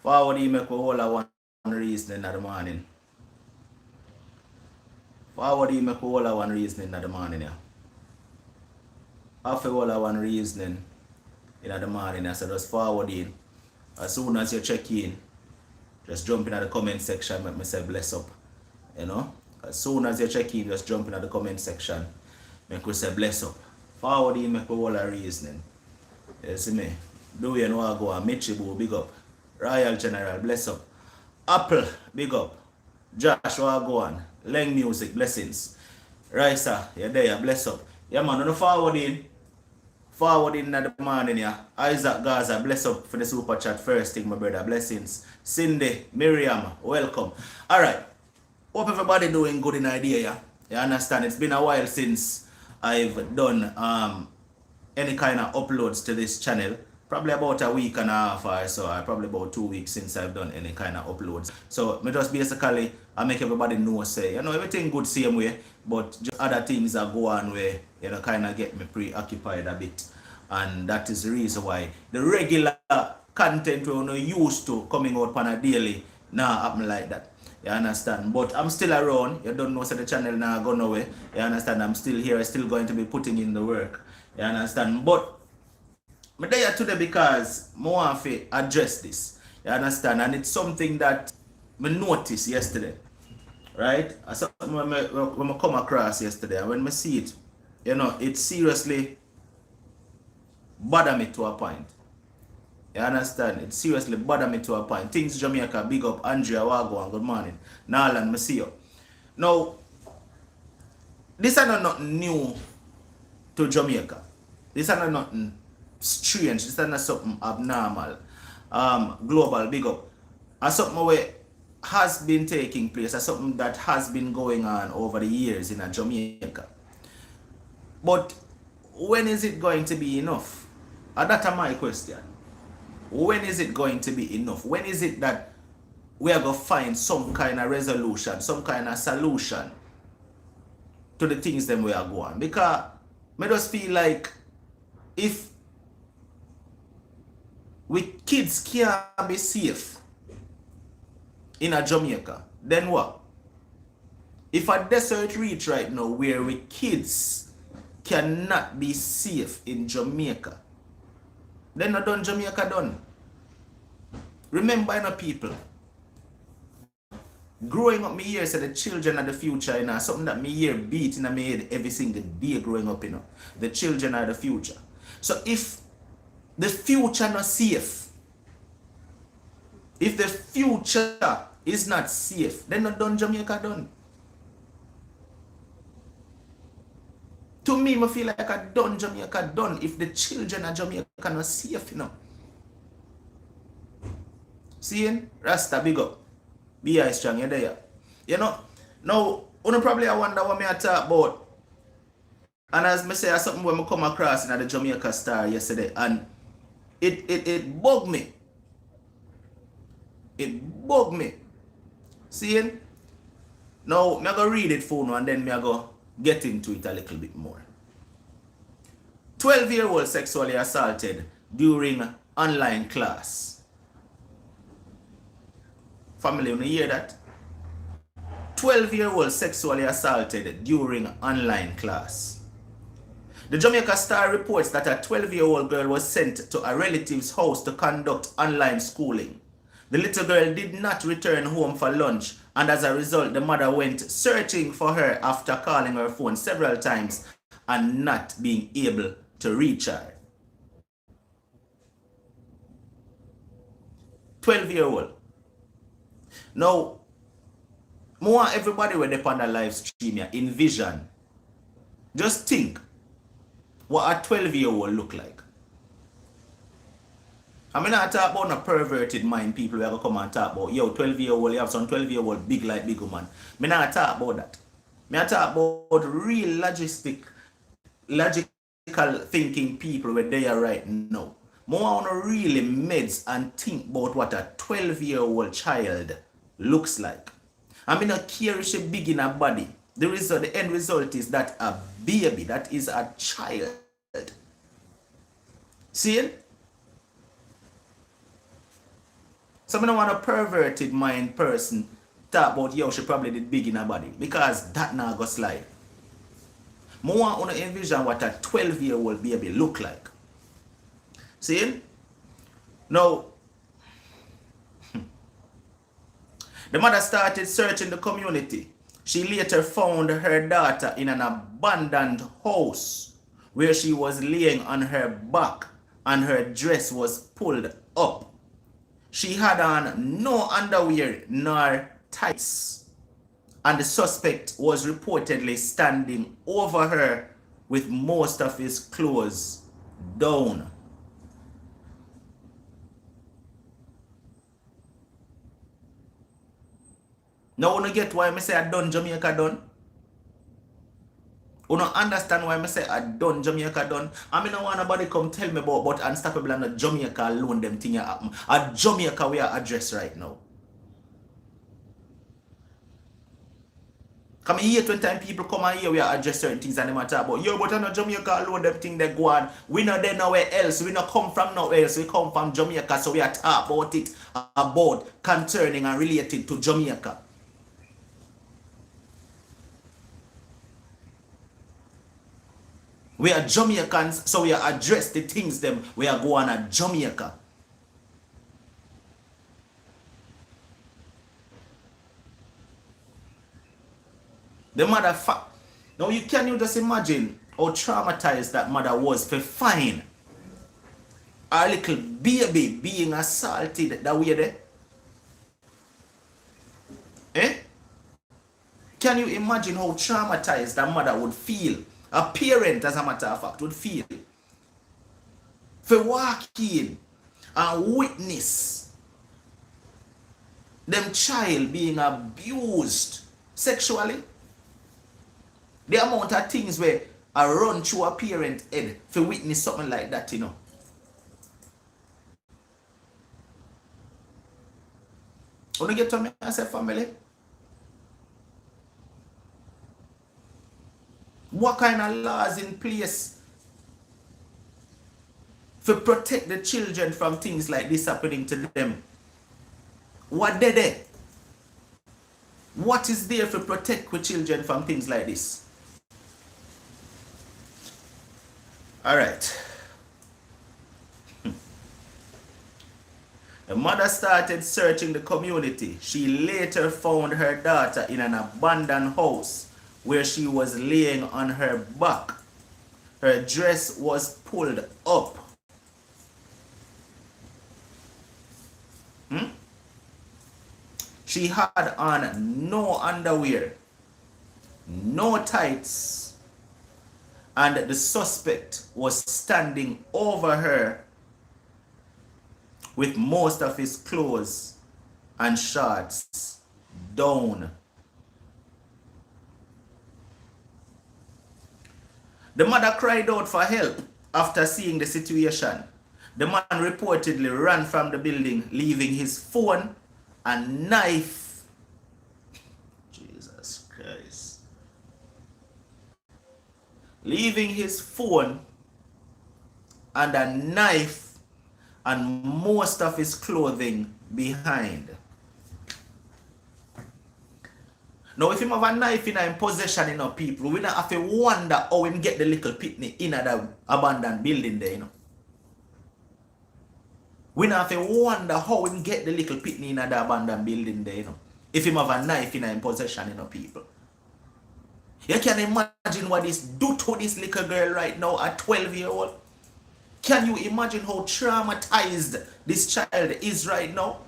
Forward he make we all a one reasoning in the morning. Forward he make we all a one reasoning in the morning, yeah. After all a one reasoning in the morning, yeah. So just forward in. As soon as you check in, just jump in the comment section, make me say bless up. You know? As soon as you check in, just jump in the comment section, make me say bless up. Forward in make we all a reasoning. You see me? Do you know I go on? Michibu, big up. Royal General, bless up. Apple, big up. Joshua, go on. Leng Music, blessings. Raisa, you're there, bless up. Yeah, man, on the forward in the morning, yeah. Isaac Gaza, bless up for the super chat first thing, my brother, blessings. Cindy, Miriam, welcome. All right. Hope everybody doing good in idea, yeah. You understand? It's been a while since I've done any kind of uploads to this channel. Probably about a week and a half or so, or probably about 2 weeks since I've done any kind of uploads. So me just basically I make everybody know, say, you know, everything good same way, but just other things are go on where, you know, kind of get me preoccupied a bit. And that is the reason why the regular content we're not used to coming out on a daily now happen like that. You understand? But I'm still around. You don't know, so the channel now go nowhere. You understand? I'm still here. I'm still going to be putting in the work. You understand? But I'm there today because I want to address this. You understand? And it's something that I noticed yesterday. Right? Something when I come across yesterday, and when I see it, you know, it seriously bother me to a point. You understand? It seriously bother me to a point. Things Jamaica, big up, Andrea Wagwan, good morning. Nalan, I see you. Now, this is not nothing new to Jamaica. This is not nothing strange. This is not something abnormal. Global, big up. And something where has been taking place, and something that has been going on over the years in Jamaica. But when is it going to be enough? That's my question. When is it going to be enough? When is it that we are going to find some kind of resolution, some kind of solution to the things that we are going? Because I just feel like if we kids can't be safe in a Jamaica, then what? If a desert reach right now where we kids cannot be safe in Jamaica, then not done Jamaica done. Remember, you know, people, growing up, me here say the children are the future, you know, something that me here beat in my head every single day growing up, you know. The children are the future. So if the future not safe, if the future is not safe, then not done Jamaica done. To me, I feel like I done Jamaica done if the children of Jamaica not safe, you know. Seeing? Rasta, big up. Be strong, you're there. You know, now, you probably wonder what me I talk about. And as I say, something when I come across in the Jamaica Star yesterday, and it bugged me. It bugged me. Seeing? Now, I'm going to read it for now, and then I'm going to get into it a little bit more. 12-year-old sexually assaulted during online class. Family, you hear that? 12-year-old sexually assaulted during online class. The Jamaica Star reports that a 12-year-old girl was sent to a relative's house to conduct online schooling. The little girl did not return home for lunch, and as a result, the mother went searching for her after calling her phone several times and not being able to reach her. 12-year-old. Now, I want everybody when they on the live stream here, envision. Just think what a 12-year-old look like. I mean, I talk about a perverted mind people who are going to come and talk about, yo, 12-year-old, you have some 12-year-old big like big woman. I not talk about that. I talk about real logical thinking people where they are right now. I want to really meds and think about what a 12-year-old child looks like. I mean, not care if she big in her body. The end result is that a baby, that is a child. See it? So I don't want a perverted mind person talk about, yo, she probably did big in her body. Because that now go slide. I want to envision what a 12-year-old baby look like. See? Now, the mother started searching the community. She later found her daughter in an abandoned house where she was laying on her back and her dress was pulled up. She had on no underwear nor tights, and the suspect was reportedly standing over her with most of his clothes down. Now, you get why I say I done Jamaica done? You don't understand why I say I done Jamaica done? I mean, I want nobody come tell me about unstoppable and Jamaica alone, them thing happen. At Jamaica we are addressed right now. Come here 20 times people come out here, we are address certain things and they matter about. Yo, but I know Jamaica alone, them thing they go on. We not there nowhere else. We not come from nowhere else. We come from Jamaica, so we are talk about it, about concerning and related to Jamaica. We are Jamaicans, so we are address the things them we are going at Jamaica. The mother now you just imagine how traumatized that mother was for find a little baby being assaulted that way there? Eh? Can you imagine how traumatized that mother would feel? A parent, as a matter of fact, would feel. For walk in and witness them child being abused sexually. The amount of things where I run through a parent head for witness something like that, you know. When you get to me as a family, what kind of laws in place to protect the children from things like this happening to them? What they there? What is there to protect the children from things like this? All right. The mother started searching the community. She later found her daughter in an abandoned house where she was laying on her back. Her dress was pulled up. She had on no underwear, no tights, and the suspect was standing over her with most of his clothes and shorts down. The mother cried out for help after seeing the situation. The man reportedly ran from the building, leaving his phone and knife. Jesus Christ. Leaving his phone and a knife and most of his clothing behind. Now, if him have a knife in him possession, you know, people, we don't have to wonder how him get the little pitney in the abandoned building there, you know. We don't have to wonder how him get the little pitney in the abandoned building there, you know. If him have a knife in him possession, you know, people. You can imagine what this do to this little girl right now at 12-year-old. Can you imagine how traumatized this child is right now?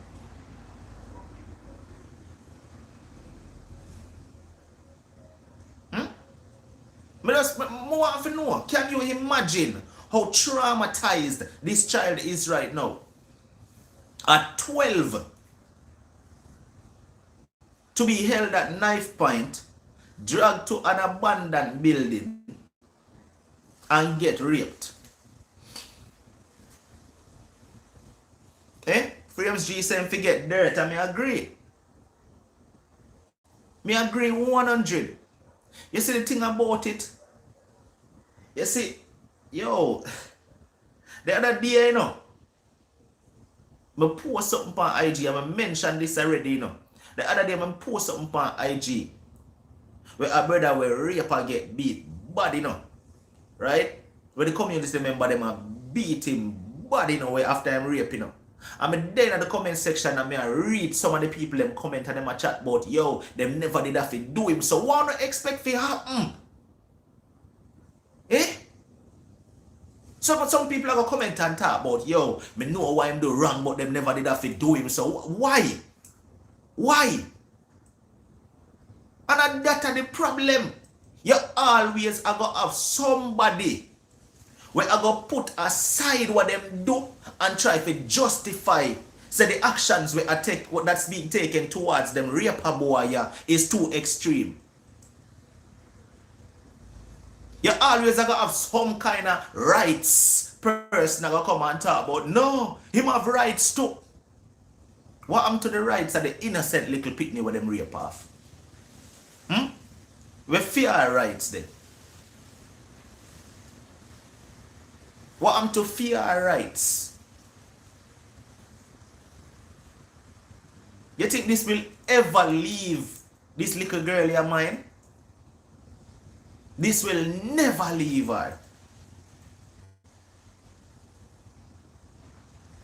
More have to know. Can you imagine how traumatized this child is right now? At 12, to be held at knife point, dragged to an abandoned building, and get raped. Frames G saying forget dirt, and I agree. Me agree 100. You see the thing about it? You see, yo, the other day, you know, I post something on IG, and I mentioned this already, you know. The other day, I post something on IG where a brother will rape and get beat bad, you know. Right? When the community member them beat him bad, you know, after him rape, you know. I'm then in the comment section and I read some of the people them comment and them a chat about, yo, them never did have to do him. So what do you expect to happen? Eh? So some people are going to comment and talk about, yo, me know why I'm doing wrong, but them never did have to do him. So why? Why? And that's the problem. You always are going to have somebody where I go put aside what them do and try to justify. So the actions where I take what that's being taken towards them rape boy is too extreme. You always are gonna have some kind of rights person gonna come and talk about. No, him have rights too. What happened to the rights of the innocent little pitney with them rape off? We fear our rights then. What happened to fear our rights? You think this will ever leave this little girl of mine? This will never leave her.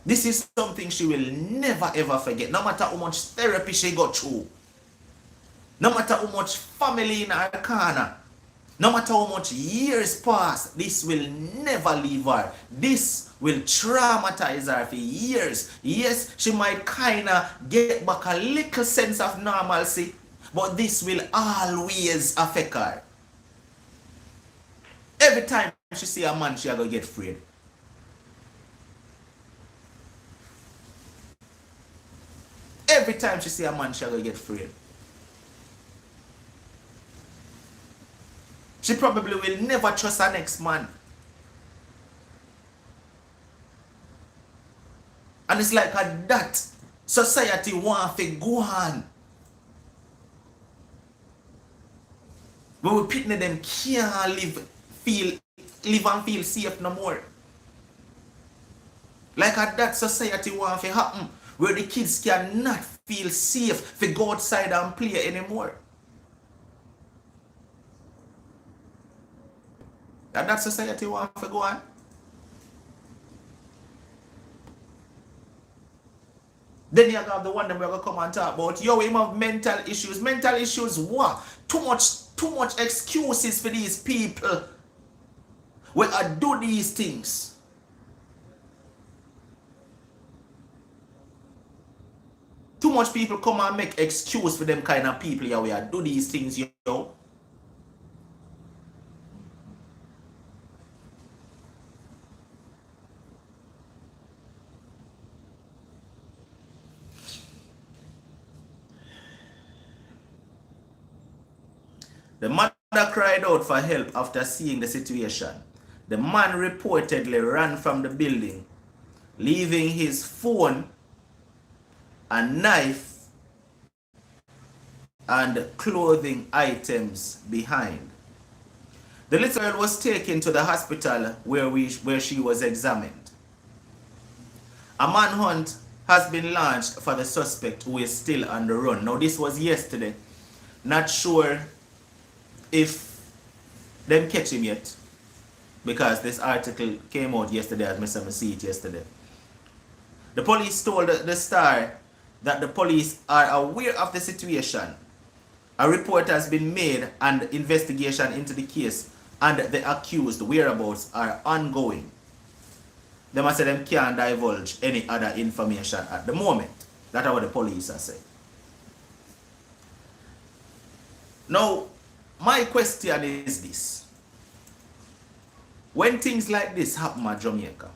This is something she will never ever forget. No matter how much therapy she got through. No matter how much family in her corner. No matter how much years pass, this will never leave her. This will traumatize her for years. Yes, she might kind of get back a little sense of normalcy, but this will always affect her. Every time she see a man, she gonna get afraid. Every time she see a man, she gonna get afraid. She probably will never trust her next man. And it's like that society want to go on. But we people them can't live and feel safe no more. Like that society want to happen, where the kids cannot feel safe to go outside and play anymore. That society want to go on. Then you have the one that we're going to come and talk about. Yo, we have mental issues. Mental issues what? Too much excuses for these people when I do these things. Too much people come and make excuse for them kind of people here where I do these things, yo. The mother cried out for help after seeing the situation. The man reportedly ran from the building, leaving his phone, a knife, and clothing items behind. The little girl was taken to the hospital where she was examined. A manhunt has been launched for the suspect who is still on the run. Now this was yesterday. Not sure if them catch him yet, because this article came out yesterday as I see it yesterday. The police told the Star that the police are aware of the situation. A report has been made and investigation into the case and the accused whereabouts are ongoing. They must say them can't divulge any other information at the moment. That's what the police are saying. Now, my question is this. When things like this happen at Jamaica,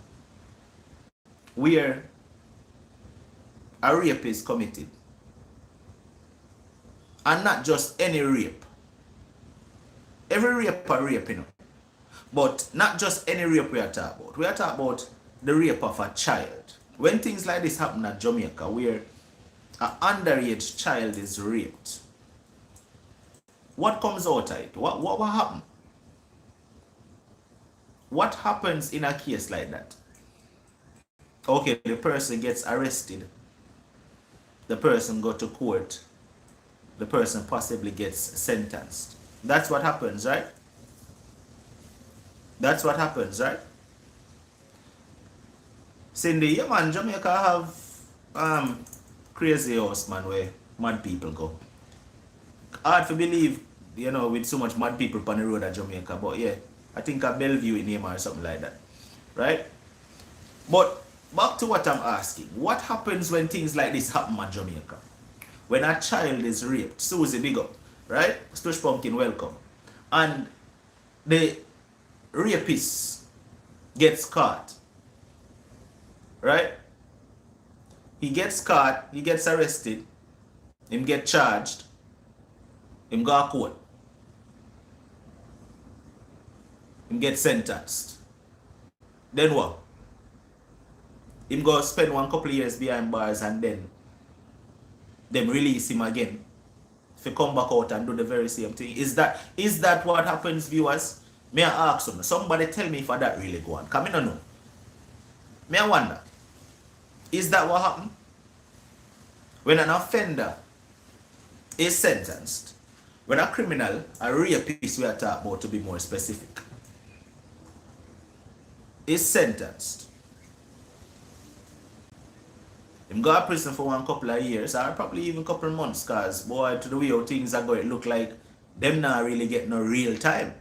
where a rape is committed, and not just any rape. Every rape a rape, you know. But not just any rape we are talking about. We are talking about the rape of a child. When things like this happen at Jamaica, where an underage child is raped, what comes out of it? What happens? What happens in a case like that? Okay, the person gets arrested. The person go to court. The person possibly gets sentenced. That's what happens, right? That's what happens, right? Cindy, yeah man, Jamaica have crazy house, man, where mad people go. Hard to believe, with so much mad people on the road at Jamaica, but yeah, I think a Bellevue in name or something like that, right? But back to what I'm asking, what happens when things like this happen at Jamaica? When a child is raped, Susie, big up, right? Stush Pumpkin, welcome. And the rapist gets caught, right? He gets caught, he gets arrested, him get charged, him go to court, him get sentenced. Then what? Him go spend one couple of years behind bars and then them release him again. If he come back out and do the very same thing. Is that what happens, viewers? May I ask them? Somebody tell me if that really go on. Come in or no? May I wonder? Is that what happened? When an offender is sentenced, when a criminal, a rapist we are talking about to be more specific, is sentenced, him go to prison for one couple of years or probably even couple of months, because boy, to the way how things are going, it look like them not really get no real time.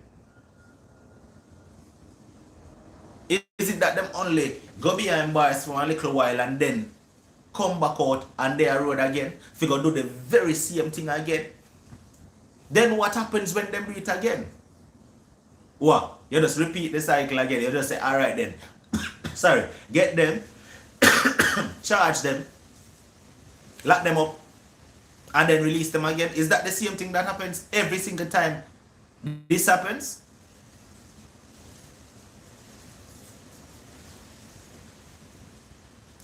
Is it that them only go behind bars for a little while and then come back out and they are road again? If you go do the very same thing again, then what happens when them do it again? What? You just repeat the cycle again. You just say, all right then. Sorry, get them, charge them, lock them up, and then release them again. Is that the same thing that happens every single time this happens?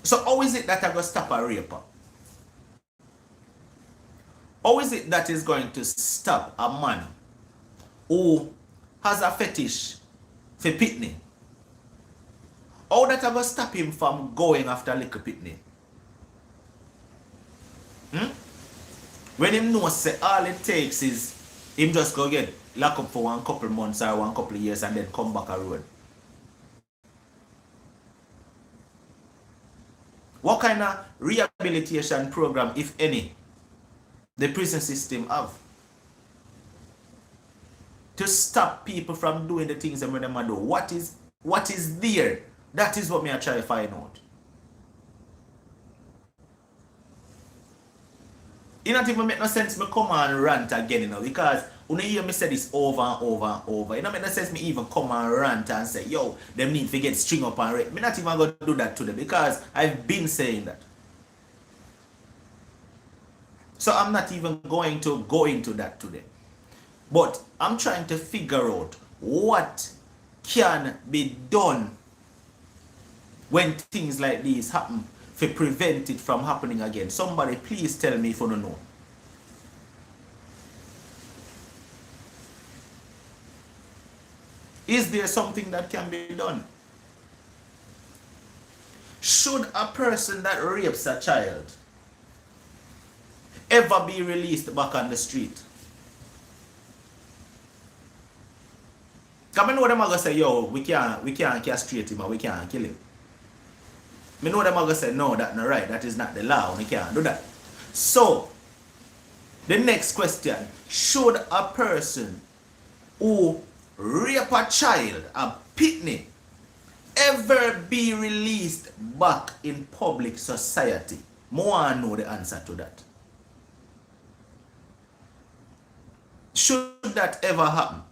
So how is it that I go stop a raper? How is it that is going to stop a man who has a fetish for pitney? How that I go stop him from going after little pitney? When him knows say all it takes is him just go get locked up for one couple months or one couple of years and then come back a road. What kind of rehabilitation program, if any, the prison system have to stop people from doing the things that them do? What is there? That is what me I try to find out. It not even make no sense me come and rant again, because when you hear me say this over and over and over, it don't make no sense me even come and rant and say, yo, them need to get string up and rape. Me not even going to do that today, because I've been saying that. So I'm not even going to go into that today. But I'm trying to figure out what can be done when things like these happen to prevent it from happening again. Somebody please tell me if you don't know. Is there something that can be done? Should a person that rapes a child ever be released back on the street? Because I know them are going to say, yo, we can't castrate him or we can't kill him. I know them are going to say, no, that's not right. That is not the law. We can't do that. So, the next question, should a person who rape a child, a pitney, ever be released back in public society? More I know the answer to that. Should that ever happen?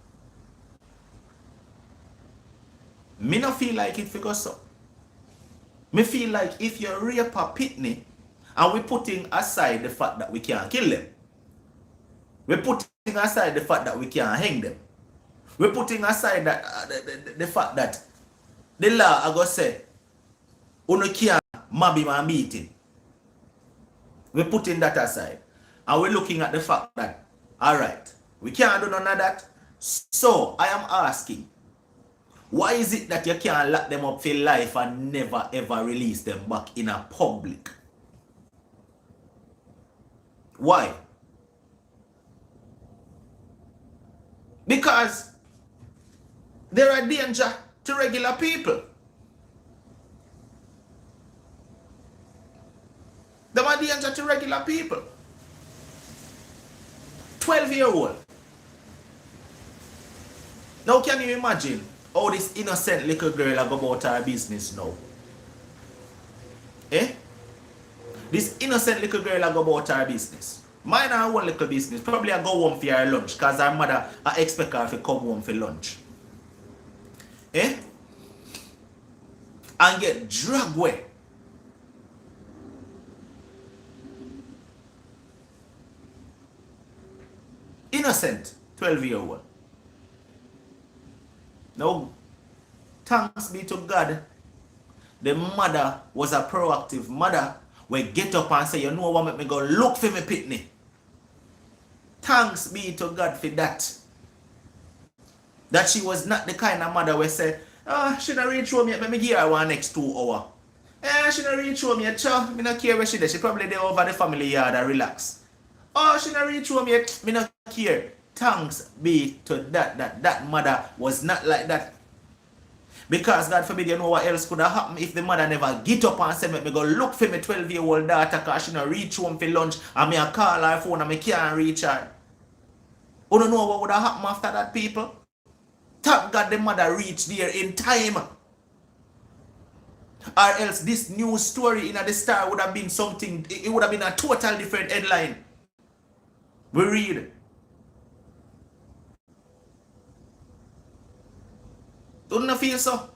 Me not feel like it figure so. Me feel like if you rape a pitney and we're putting aside the fact that we can't kill them, we're putting aside the fact that we can't hang them, we're putting aside that the fact that the law are going to say you can't mob him and beat him. We're putting that aside and we're looking at the fact that, all right, we can't do none of that. So I am asking, Why is it that you can't lock them up for life and never ever release them back in a public? Why? Because there are danger to regular people. There are danger to regular people. 12-year-old. Now can you imagine how this innocent little girl go about her business now? Eh? This innocent little girl go about her business. Mine her one little business. Probably I go home for her lunch because her mother I expect her to come home for lunch. Eh? And get dragged away. Innocent 12-year-old. Now, thanks be to God, the mother was a proactive mother where get up and say, you know what, make me go look for me pitney. Thanks be to God for that. That she was not the kind of mother where say, she don't reach home yet, let me give her one next 2 hours. She don't reach home yet, me not care where she there. She probably there over the family yard and relax. She don't reach home yet, me not care. Thanks be to that mother was not like that. Because God forbid, you know what else could have happened if the mother never get up and say, me go look for my 12-year-old daughter because she not reach home for lunch and me a call her phone and me can't reach her. You don't know what would have happened after that, people? Thank God the mother reached there in time. Or else this news story in the Star would have been something, it would have been a total different headline. We read. Don't you feel so?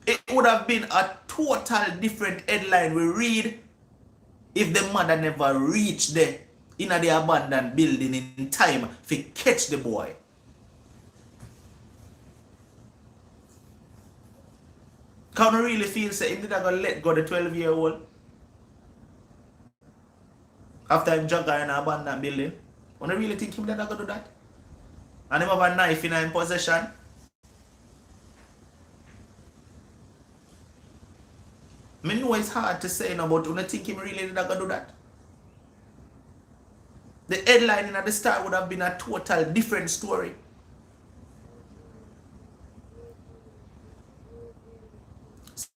It would have been a total different headline we read if the mother never reached there in the abandoned building in time to catch the boy. Can you really feel say him did I go let go the 12-year-old after him drag her in an abandoned building? Can you really think him did I go do that? And him have a knife in his possession? I know it's hard to say now, but do you think him really did I go do that? The headline in the Star would have been a total different story.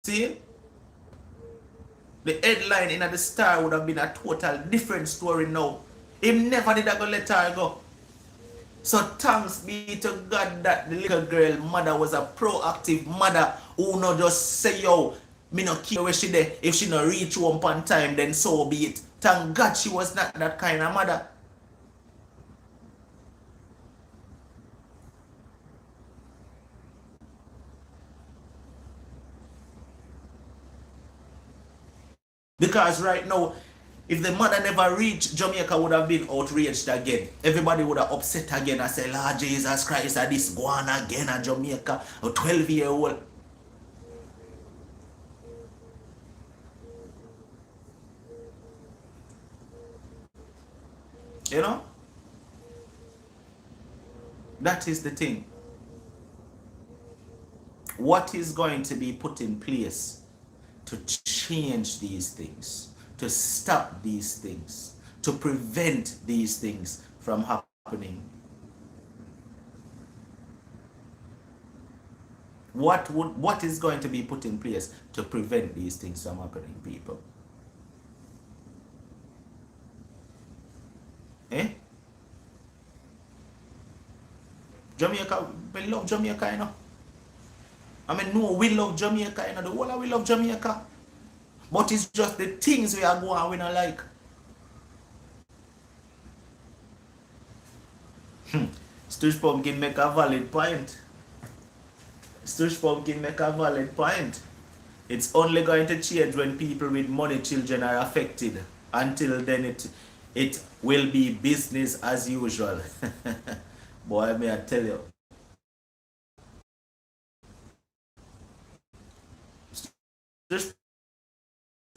See? The headline in the Star would have been a total different story now. Him never did I go let her go. So thanks be to God that the little girl mother was a proactive mother who not just say, yo, me no care where she there. If she no reach home on time, then so be it. Thank God she was not that kind of mother. Because right now, if the mother never reached, Jamaica would have been outraged again. Everybody would have upset again and say, Lord Jesus Christ, are this going again at Jamaica, a 12-year-old. You know? That is the thing. What is going to be put in place to change these things, to stop these things, to prevent these things from happening? What is going to be put in place to prevent these things from happening, people? Eh? Jamaica, we love Jamaica, you know. I mean, no, we love Jamaica, you know. The whole of we love Jamaica. But it's just the things we are going we don't like. Stooge Pumpkin make a valid point. Stooge Pumpkin make a valid point. It's only going to change when people with money children are affected. Until then, it will be business as usual. Boy, may I tell you. Just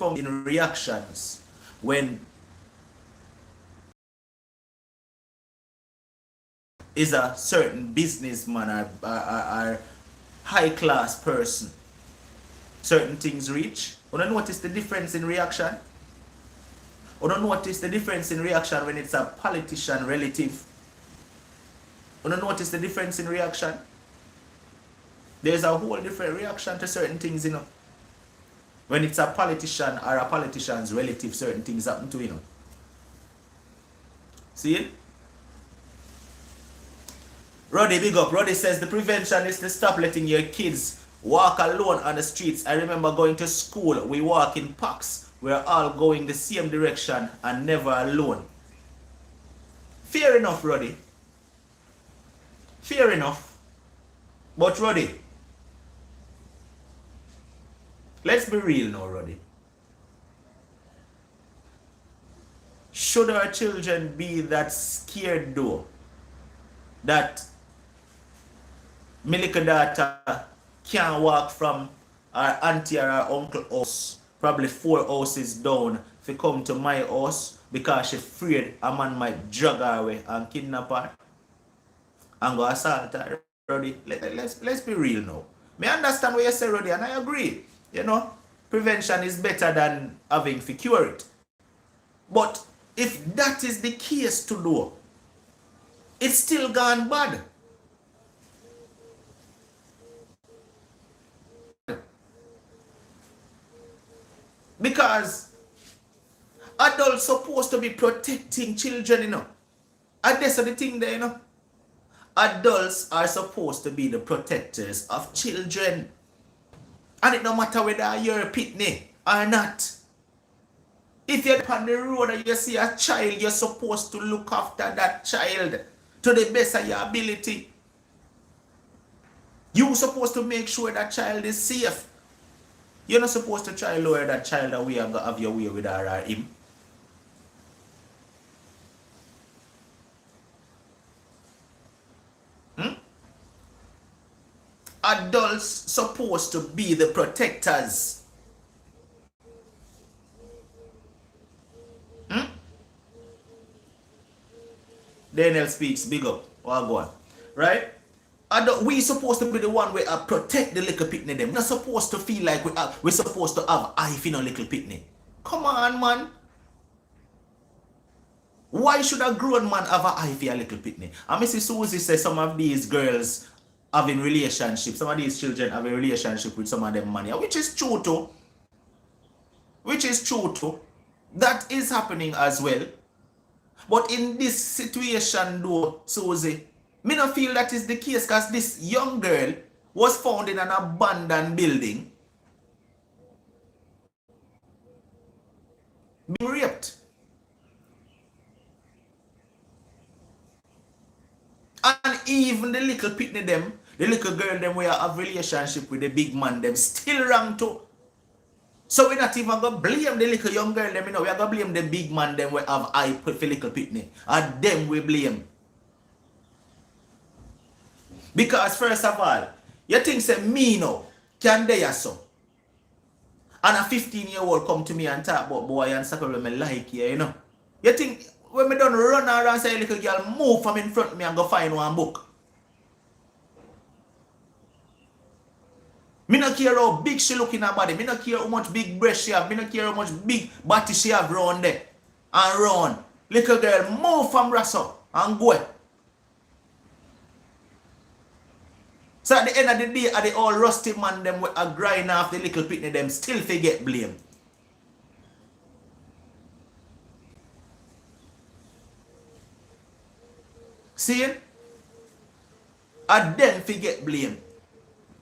in reactions when is a certain businessman or high class person, certain things reach. You don't notice the difference in reaction? You don't notice the difference in reaction when it's a politician relative? You don't notice the difference in reaction? There's a whole different reaction to certain things, you know. When it's a politician or a politician's relative, certain things happen to, you know. See it? Roddy, big up. Roddy says the prevention is to stop letting your kids walk alone on the streets. I remember going to school. We walk in packs. We're all going the same direction and never alone. Fair enough, Roddy. Fair enough. But Roddy, let's be real now, Roddy. Should our children be that scared though that my little daughter can't walk from our auntie or our uncle house, probably 4 houses down, to come to my house because she's afraid a man might drag her away and kidnap her and go assault her? Roddy, let's be real now. I understand what you say, Roddy, and I agree. You know, prevention is better than having to cure it. But if that is the case to do, it's still gone bad. Because adults supposed to be protecting children, you know. And that's the thing there, you know. Adults are supposed to be the protectors of children. And it no matter whether you're a pitney or not. If you're on the road and you see a child, you're supposed to look after that child to the best of your ability. You're supposed to make sure that child is safe. You're not supposed to try to lure that child away and go have your way with her or him. Adults supposed to be the protectors. Daniel speaks, big up. Well, go on. Right? We supposed to be the one where protect the little pitney them. Not supposed to feel like we're supposed to have eye for no little pitney. Come on, man. Why should a grown man have an eye for a little pitney? And Mrs. Susie says some of these girls having relationships, some of these children have a relationship with some of them money, which is true too. Which is true too. That is happening as well. But in this situation though, Susie, me not feel that is the case because this young girl was found in an abandoned building being raped. And even the little pitney them, the little girl them we have relationship with the big man them still wrong too. So we're not even going to blame the little young girl them, you know, we're going to blame the big man them we have eye for little pitney. And them we blame. Because first of all, you think say me now can they so? And a 15-year-old come to me and talk about boy and sucker me like you know. You think when me done run around and say little girl move from in front of me and go find one book. Me not care how big she look in her body. Me not care how much big breast she have. Me not care how much big body she have round there. And run. Little girl move from Russell and go. So at the end of the day, are the all rusty man them with a grind off the little pitney them still forget blame. See it? And then forget blame.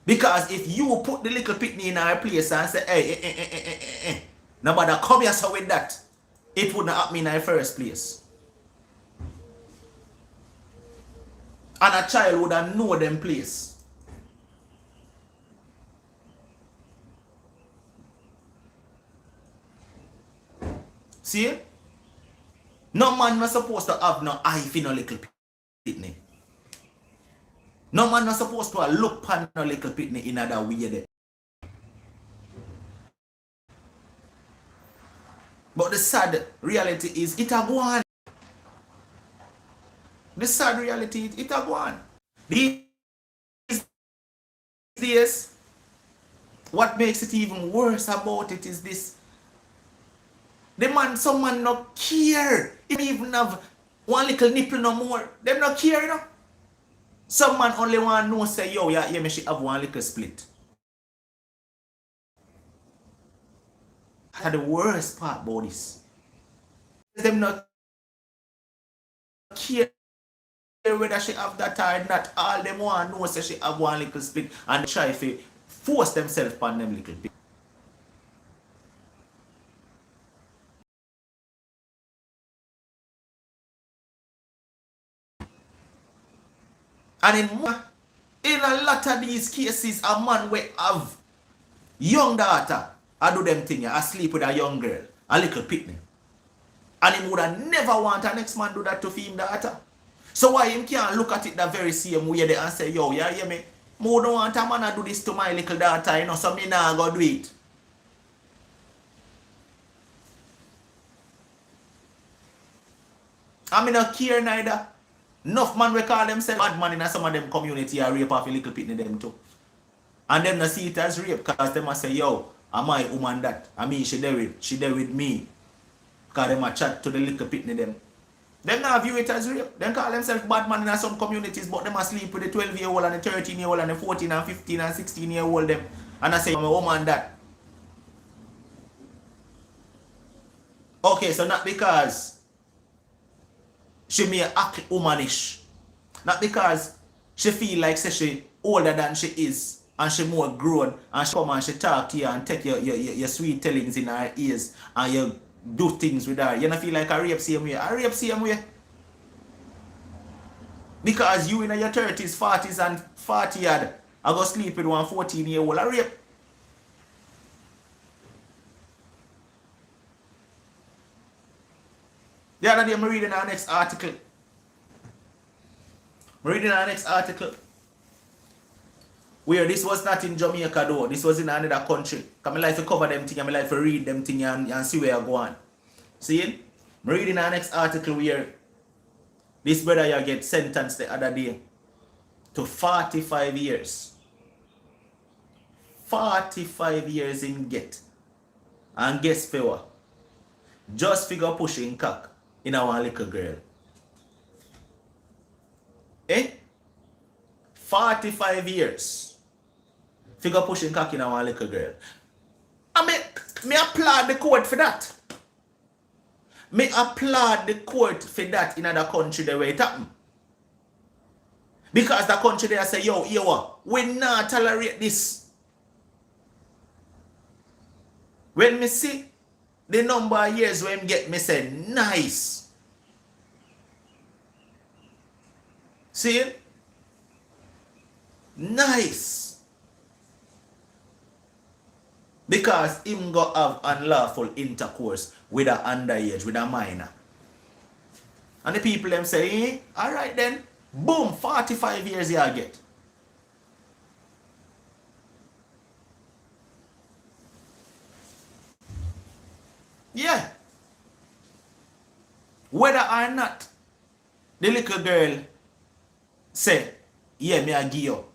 Because if you put the little pitney in our place and say, hey, nobody come here so with that, it wouldn't happen in the first place. And a child would have known them place. See? No man was supposed to have no eye for no little pitney. No man was supposed to look upon no little pitney in other way there. But the sad reality is it a go on. The sad reality is it a go on. These days, what makes it even worse about it is this. Some man not care. He even have one little nipple no more. Them not care, you know. Some man only want to know say, yo, yeah, me she have one little split. That's the worst part about this. Them not care whether she have that or not. All them want to know say she have one little split and try to force themselves upon them little bit. And in a lot of these cases, a man will have young daughter, I do them thing, I sleep with a young girl, a little pitney. And he would have never want a next man do that to him daughter. So why him can't look at it the very same way there and say, yo, yeah, hear me? More don't want a man to do this to my little daughter, you know, so me nah go do it. I mean, not care neither. Enough man we call themselves bad man in some of them community or rape off a little pitney them too. And them not see it as rape because them must say, yo, am my woman that? I mean, she there with me. Because them a chat to the little pitney them. Them not view it as rape. Them call themselves bad man in some communities, but them a sleep with the 12-year-old and the 13-year-old and the 14 and 15 and 16-year-old them. And I say, I'm a woman that. Okay, so not because she may act womanish. Not because she feel like she older than she is and she more grown and she come and she talk to you and take your sweet tellings in her ears and you do things with her. You don't feel like a rape same way. A rape same way. Because you in your 30s, 40s and 40 yard I go sleep with one 14-year-old. A rape. The other day I'm reading our next article. Where this was not in Jamaica though. This was in another country. Because I like to cover them things and I like to read them things and see where I go on. See? I'm reading our next article where this brother here get sentenced the other day to 45 years. 45 years in get. And guess what? Just figure pushing cock in our little girl. 45 years. Figure pushing cock in our little girl. I mean, me applaud the court for that. Me applaud the court for that in other country the way it happen. Because the country there say, yo, we not tolerate this. When me see the number of years when get me say, nice. See it? Nice. Because him go have unlawful intercourse with an underage, with a minor. And the people them say, alright then, boom, 45 years you get. Yeah. Whether or not the little girl say, yeah, me a give you.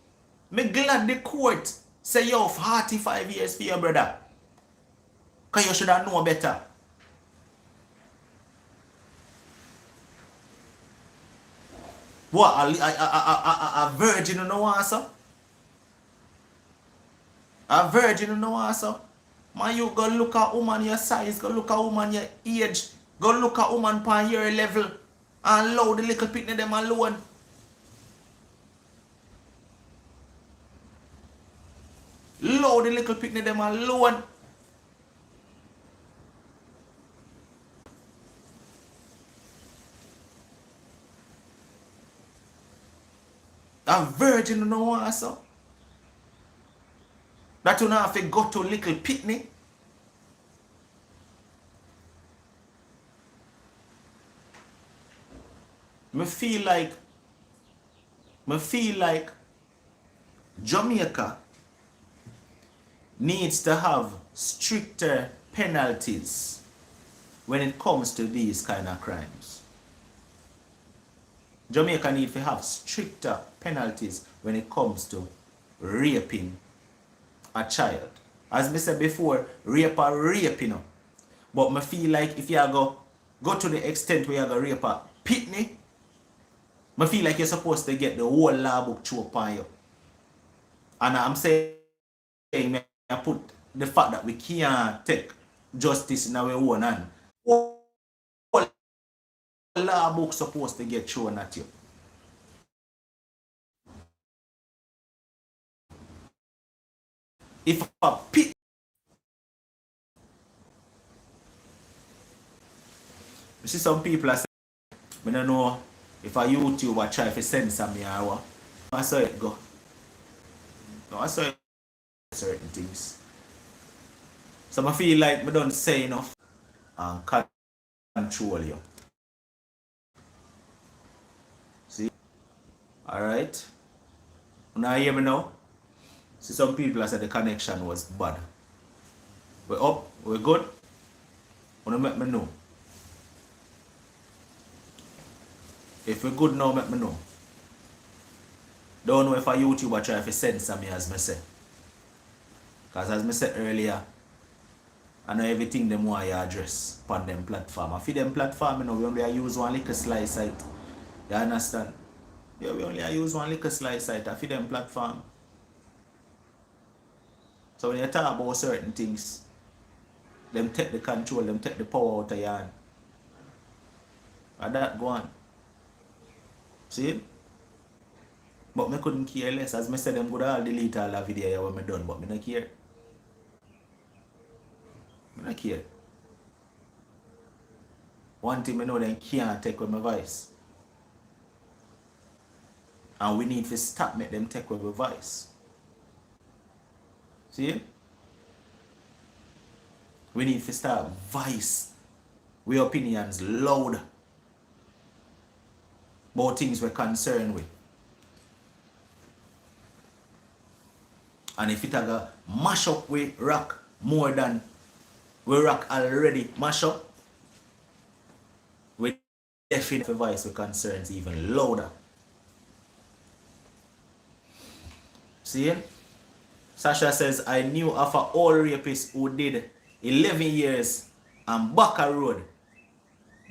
Me glad the court say, yo, 45 years for your brother. Because you should have known better. What, a virgin you know answer? A virgin you know answer? Man, you go look at woman your size, go look at woman your age, go look at woman per your level, and allow the little pitney them alone. Allow the little pitney them alone. A virgin you know answer? That you not have to go to little pitney. Me feel like Jamaica needs to have stricter penalties when it comes to these kind of crimes. Jamaica needs to have stricter penalties when it comes to raping a child. As I said before, rape or raping. But I feel like if you go to the extent where you go rape a pitney, I feel like you're supposed to get the whole law book through upon you. And I'm saying I put the fact that we can't take justice in our own hand. Whole law book supposed to get thrown at you. If a pit, you see some people are saying, I don't know if a YouTuber try to censor me or what. I saw it go. No, I saw it certain things. So I feel like I don't say enough and control you. See? Alright? Now hear me now? See, some people said the connection was bad. We're up, we're good. Wanna make me know? If we're good now, make me know. Don't know if a YouTuber try to censor me as I say. Because as I said earlier, I know everything them want you address upon them platform. And for them platform, you know, we only use one little slice site. You understand? Yeah, we only use one little slice site for them platform. So when you talk about certain things, them take the control, them take the power out of your hand. And that go on. See? But I couldn't care less. As I said, them could all delete all the video when I done, but I don't care. I don't care. One thing I know them can't take with my voice. And we need to stop make them take with my voice. See? We need to start voice with opinions loud about things we're concerned with. And if it a mash up with rock more than we rock already mash up, we definitely voice with concerns even louder. See? Sasha says, I knew of an old rapist who did 11 years and Baca Road.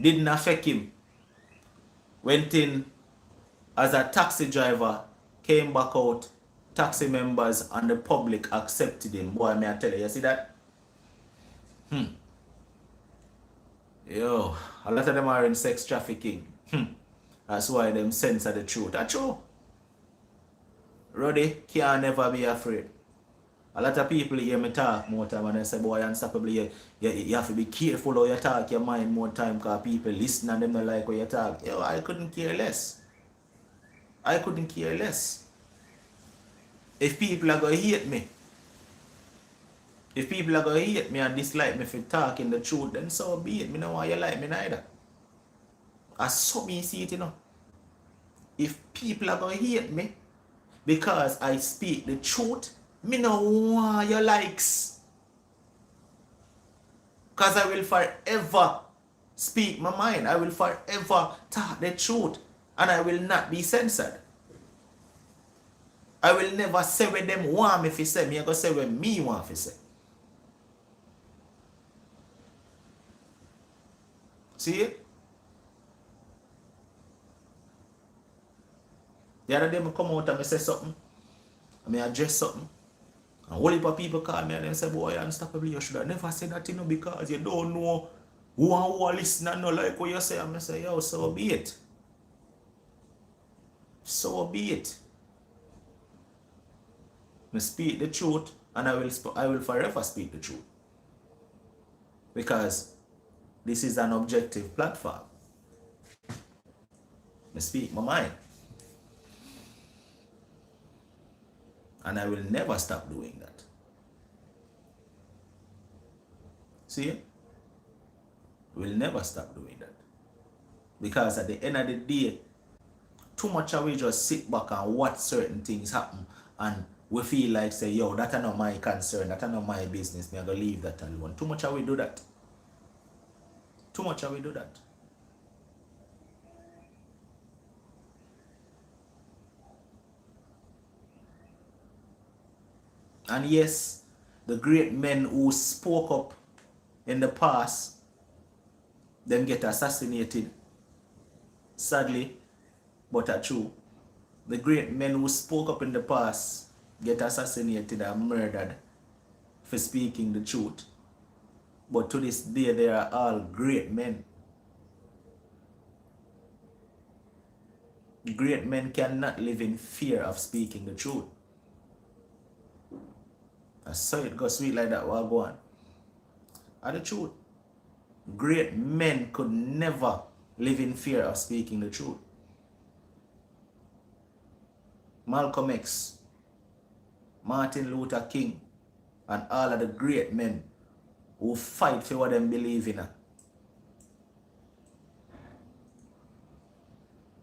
Didn't affect him. Went in as a taxi driver, came back out, taxi members and the public accepted him. Boy, may I tell you see that? Yo, a lot of them are in sex trafficking. That's why them censor the truth. That's true. Roddy can't never be afraid. A lot of people hear me talk more time and they say, boy, unstoppably, you have to be careful how you talk your mind more time because people listen and them don't like what you talk. Yo, I couldn't care less. I couldn't care less. If people are going to hate me, if people are going to hate me and dislike me for talking the truth, then so be it. Me don't want you like me neither. I saw me see it, you know. If people are going to hate me because I speak the truth, me no want your likes. Because I will forever speak my mind. I will forever talk the truth. And I will not be censored. I will never say what them want me to say. Me I go say what me want to say. See it? The other day I come out and I say something. I address something. And whole heap of people call me and they say, boy, unstoppably, you should have never said that, you know, because you don't know who and who are listening and not like what you say. And I say, yo, so be it. So be it. I speak the truth and I will forever speak the truth. Because this is an objective platform. I speak my mind. And I will never stop doing that. See? We'll never stop doing that. Because at the end of the day, too much of we just sit back and watch certain things happen and we feel like say, yo, that's not my concern, that's not my business, me I go leave that alone. Too much of we do that. Too much of we do that. And yes, the great men who spoke up in the past, them get assassinated. Sadly, but are true. The great men who spoke up in the past get assassinated and murdered for speaking the truth. But to this day, they are all great men. Great men cannot live in fear of speaking the truth. I saw it go sweet like that while going. And the truth. Great men could never live in fear of speaking the truth. Malcolm X, Martin Luther King, and all of the great men who fight for what they believe in.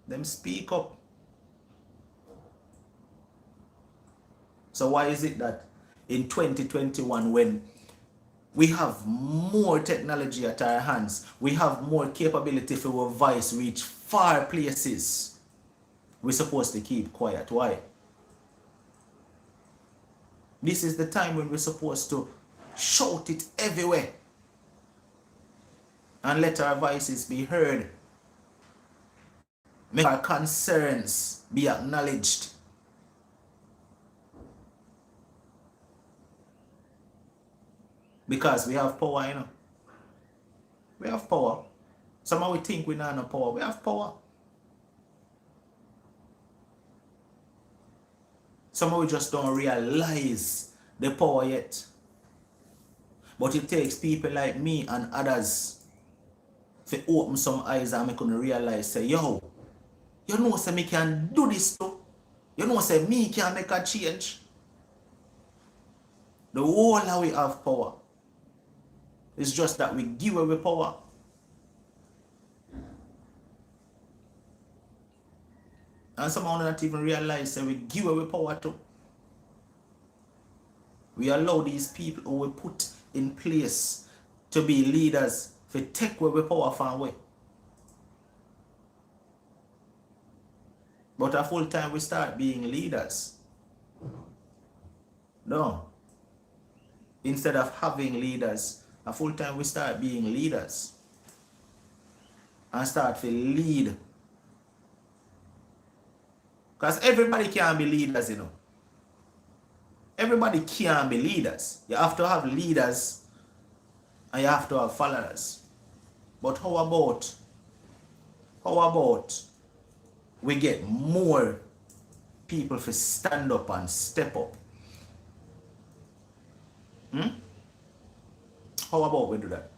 Them speak up. So why is it that in 2021, when we have more technology at our hands, we have more capability for our voice reach far places, we're supposed to keep quiet? Why? This is the time when we're supposed to shout it everywhere and let our voices be heard. Make our concerns be acknowledged. Because we have power, you know. We have power. Somehow we think we don't have no power. We have power. Somehow we just don't realize the power yet. But it takes people like me and others to open some eyes and make them realize, say, yo, you know, say me can do this too. You know, say me can make a change. The whole of we have power. It's just that we give away power. And someone not even realize that we give away power too. We allow these people who we put in place to be leaders to take away power from away. But a full time we start being leaders. No. Instead of having leaders, a full time we start being leaders. And start to lead. Because everybody can be leaders, you know. Everybody can be leaders. You have to have leaders and you have to have followers. But how about we get more people to stand up and step up? How about we do that?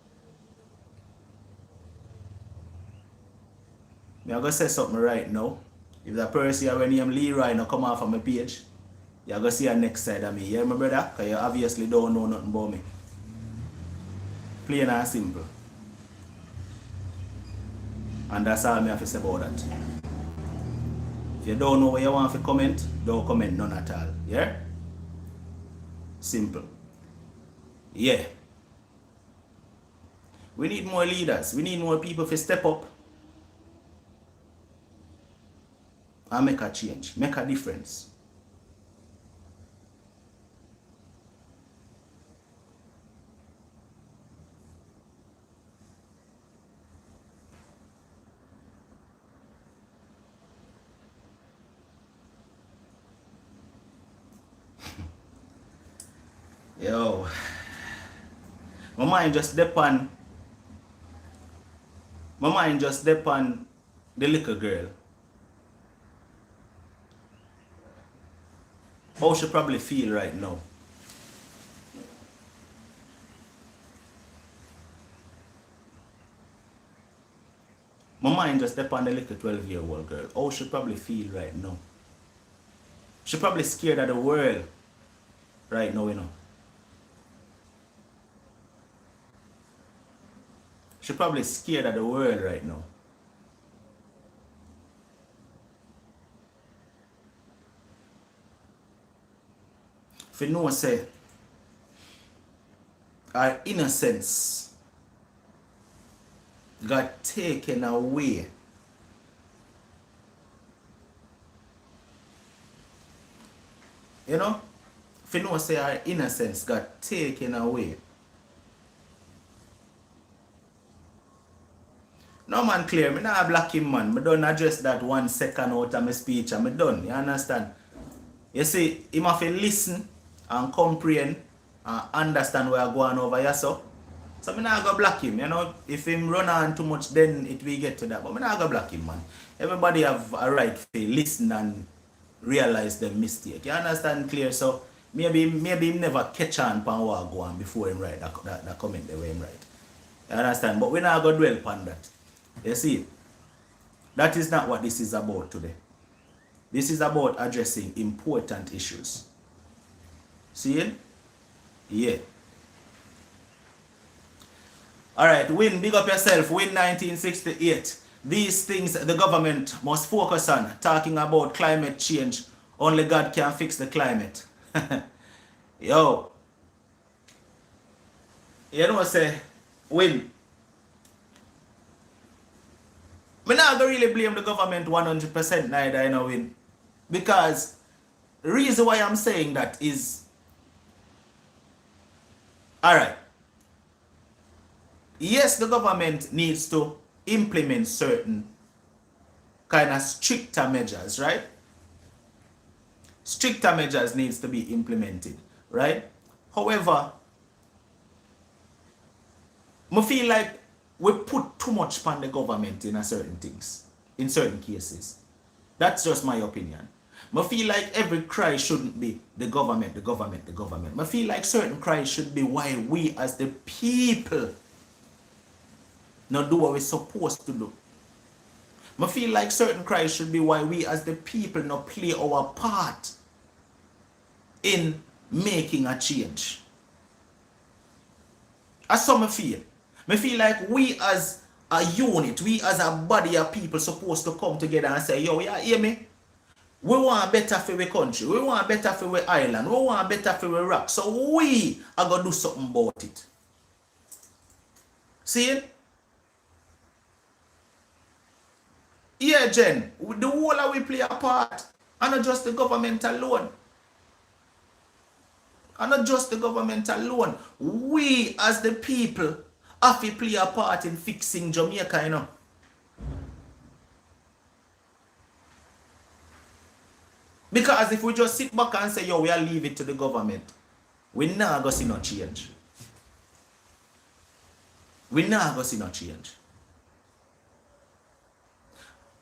I'm going to say something right now. If that person here when name Leroy no come off of my page, you're going to see her next side of me. You hear my brother? Because you obviously don't know nothing about me. Plain and simple. And that's all I have to say about that. If you don't know what you want to comment, don't comment none at all. Yeah? Simple. Yeah. We need more leaders. We need more people to step up and make a change, make a difference. Yo, my mind just depend the little girl. How she probably feel right now. My mind just depend the little 12-year-old girl. How she probably feel right now. She probably scared of the world right now, you know. She probably scared of the world right now. If you know, say, our innocence got taken away. You know, if you know say our innocence got taken away. No man clear, me not black him man. Me don't address that 1 second out of my speech and me done. You understand? You see, him have to listen and comprehend and understand where I go on over here so. So me not go block him, you know. If him run on too much, then it will get to that. But me not go block him, man. Everybody have a right to listen and realize their mistake. You understand clear? So maybe him never catch on pan what go on before him write that comment the way him write. You understand? But we not go dwell upon that. You see, that is not what this is about today. This is about addressing important issues. See it? Yeah. Alright, Win, big up yourself. Win 1968. These things the government must focus on. Talking about climate change. Only God can fix the climate. Yo. You know what I say? Win. I'm not going to really blame the government 100% neither, you know, Win. Because the reason why I'm saying that is, alright, yes, the government needs to implement certain kind of stricter measures, right? Stricter measures needs to be implemented, right? However, I feel like we put too much upon the government in certain things, in certain cases. That's just my opinion. I feel like every cry shouldn't be the government, the government, the government. I feel like certain cries should be why we as the people not do what we're supposed to do. I feel like certain cries should be why we as the people not play our part in making a change. As some feel. I feel like we as a unit, we as a body of people supposed to come together and say, yo, you hear me? We want better for our country. We want better for our island. We want better for our rock. So we are going to do something about it. See it? Yeah, Jen. The whole of we play a part. And not just the government alone. And not just the government alone. We as the people have to play a part in fixing Jamaica, you know. Because if we just sit back and say, yo, we are leave it to the government, we not going to see no change. We not going to see no change.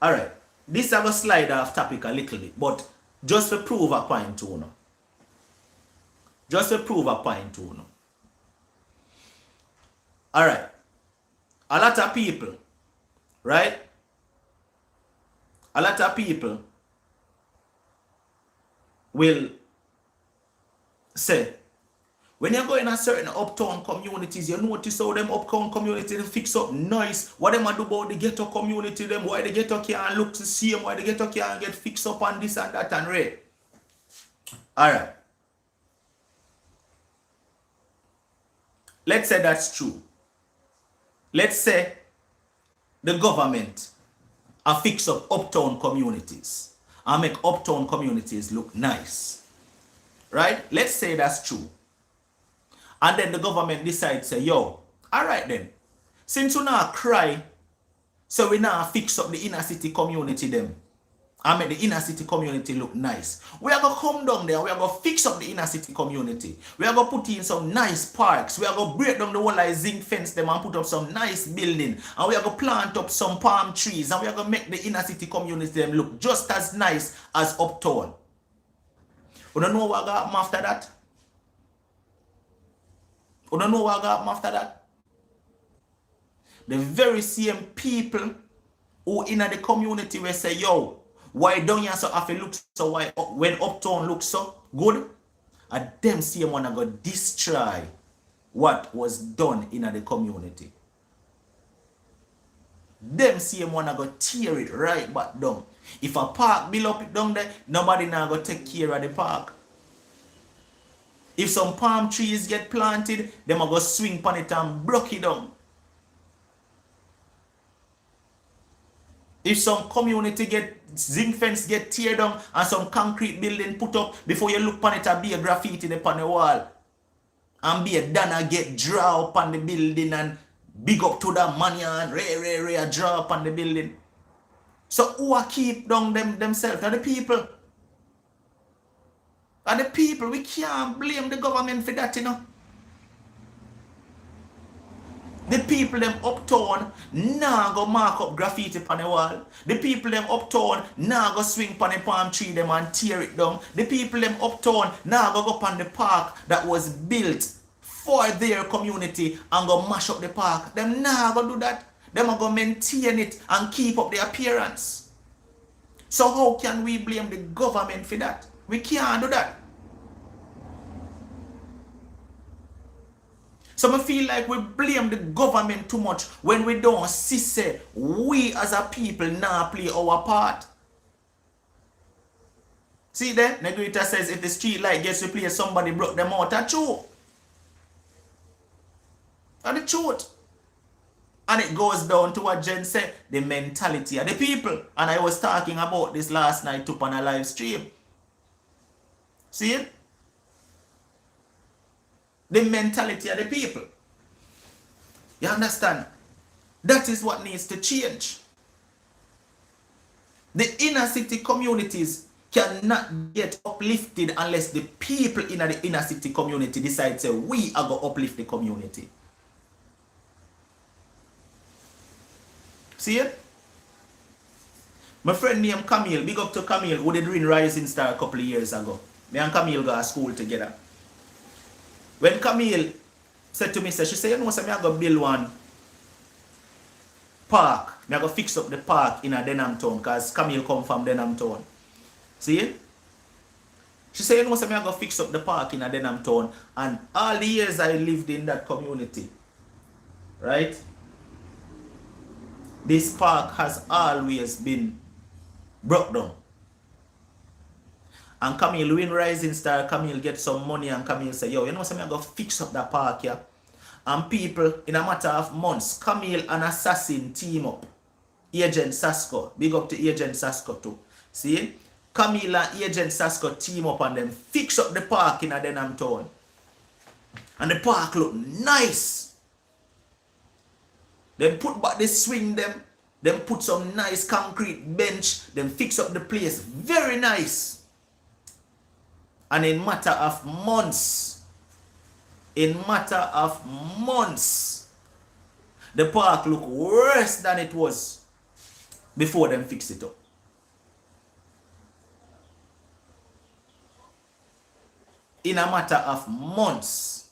Alright, this I will slide off topic a little bit, but just to prove a point to you. Just to prove a point to you. Alright, a lot of people, right? A lot of people will say, when you go in a certain uptown communities, you notice how them uptown communities fix up nice. What them do about the ghetto community, them why the ghetto can't look the same, why the ghetto can't get fixed up on this and that and right. Alright. Let's say that's true. Let's say the government are fix up uptown communities and make uptown communities look nice. Right? Let's say that's true. And then the government decides, say, yo, alright then. Since we now cry, so we now fix up the inner city community them. And make the inner city community look nice. We are going to come down there, we are going to fix up the inner city community. We are going to put in some nice parks. We are going to break down the whole like zinc fence them and put up some nice building. And we are going to plant up some palm trees. And we are going to make the inner city community them look just as nice as uptown. You don't know what will happen after that? You don't know what will happen after that? The very same people who in the community will say, yo, why don't you so have to look so why when uptown looks so good? And them same one go destroy what was done in the community. Them same one go tear it right back down. If a park build up it down there, nobody now go take care of the park. If some palm trees get planted, them go swing on it and block it down. If some community get zinc fence get tear down and some concrete building put up before you look upon it and be a graffiti upon the wall. And be a Dana get draw upon the building and big up to the money and rare draw upon the building. So who are keep down themselves? Are the people. Are the people. We can't blame the government for that, you know. The people them uptown nah go mark up graffiti on the wall. The people them uptown nah go swing on the palm tree them and tear it down. The people them uptown nah go up on the park that was built for their community and go mash up the park. Them nah go do that. Them are go maintain it and keep up the appearance. So how can we blame the government for that? We can't do that. So I feel like we blame the government too much when we don't see say we as a people now play our part. See there? Negrita says if the street light gets replaced, somebody broke them out. That's true. That's the truth. And it goes down to what Jen said, the mentality of the people. And I was talking about this last night up on a live stream. See it? The mentality of the people. You understand? That is what needs to change. The inner city communities cannot get uplifted unless the people in the inner city community decide say we are going to uplift the community. See it? My friend named Camille, big up to Camille, who did win Rising Star a couple of years ago. Me and Camille go to school together. When Camille said to me, she said, you know, so I'm going to build one park. I'm going to fix up the park in a Denham town because Camille come from Denham town. See? She said, you know, so I'm going to fix up the park in a Denham town. And all the years I lived in that community, right? This park has always been broke down. And Camille win Rising Star, Camille get some money and Camille say, yo, you know something, I'm going to fix up that park here. And people, in a matter of months, Camille and Assassin team up. Agent Sasko, big up to Agent Sasko too. See? Camille and Agent Sasko team up and them fix up the park in a Denham town. And the park look nice. Them put back the swing them put some nice concrete bench, them fix up the place, very nice. And in matter of months, the park look worse than it was before them fix it up. In a matter of months.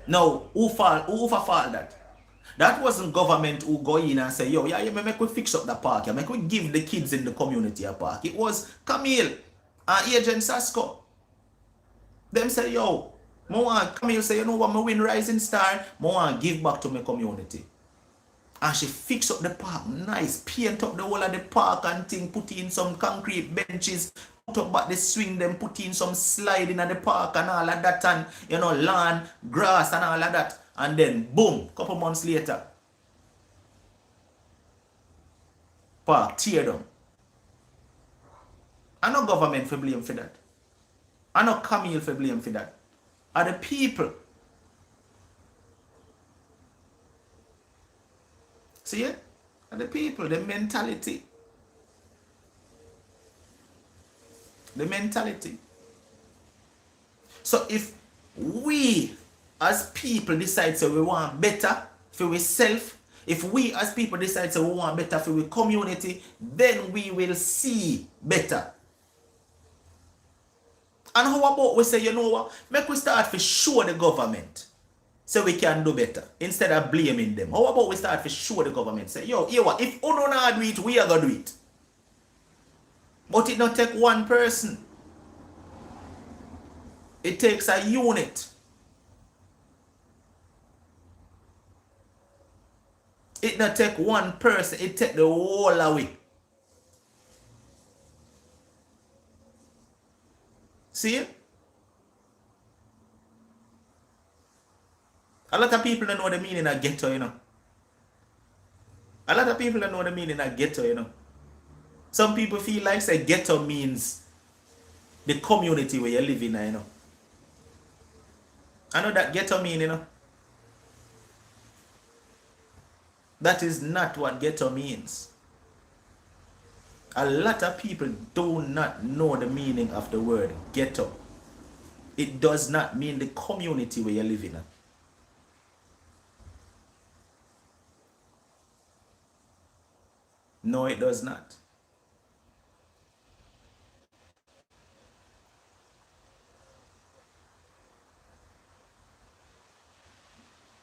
Now, who overfall that? That wasn't government who go in and say, yo, yeah, make we fix up the park, yeah, make we give the kids in the community a park. It was Camille and Agent Sasko. Them say, yo, Camille say, you know what, I win Rising Star, I want to give back to my community. And she fix up the park nice, paint up the whole of the park and thing, put in some concrete benches, put up back the swing, them put in some sliding at the park and all of that, and you know, lawn, grass and all of that. And then boom, couple months later, park tear down. I no government for blame for that. I no Camille for blame for that. Are the people. See it? Are the people, the mentality. The mentality. So if we as people decide so we want better for ourselves, if we as people decide so we want better for our community, then we will see better. And how about we say, you know what, make we start to show the government so we can do better instead of blaming them. How about we start to show the government, say, yo, here what, if uno not do it, we are going to do it. But it not take one person. It takes a unit. It not take one person, it take the whole away. See it? A lot of people don't know the meaning of ghetto, you know. A lot of people don't know the meaning of ghetto, you know. Some people feel like say ghetto means the community where you live in, you know. I know that ghetto mean, you know. That is not what ghetto means. A lot of people do not know the meaning of the word ghetto. It does not mean the community where you live in. No, it does not.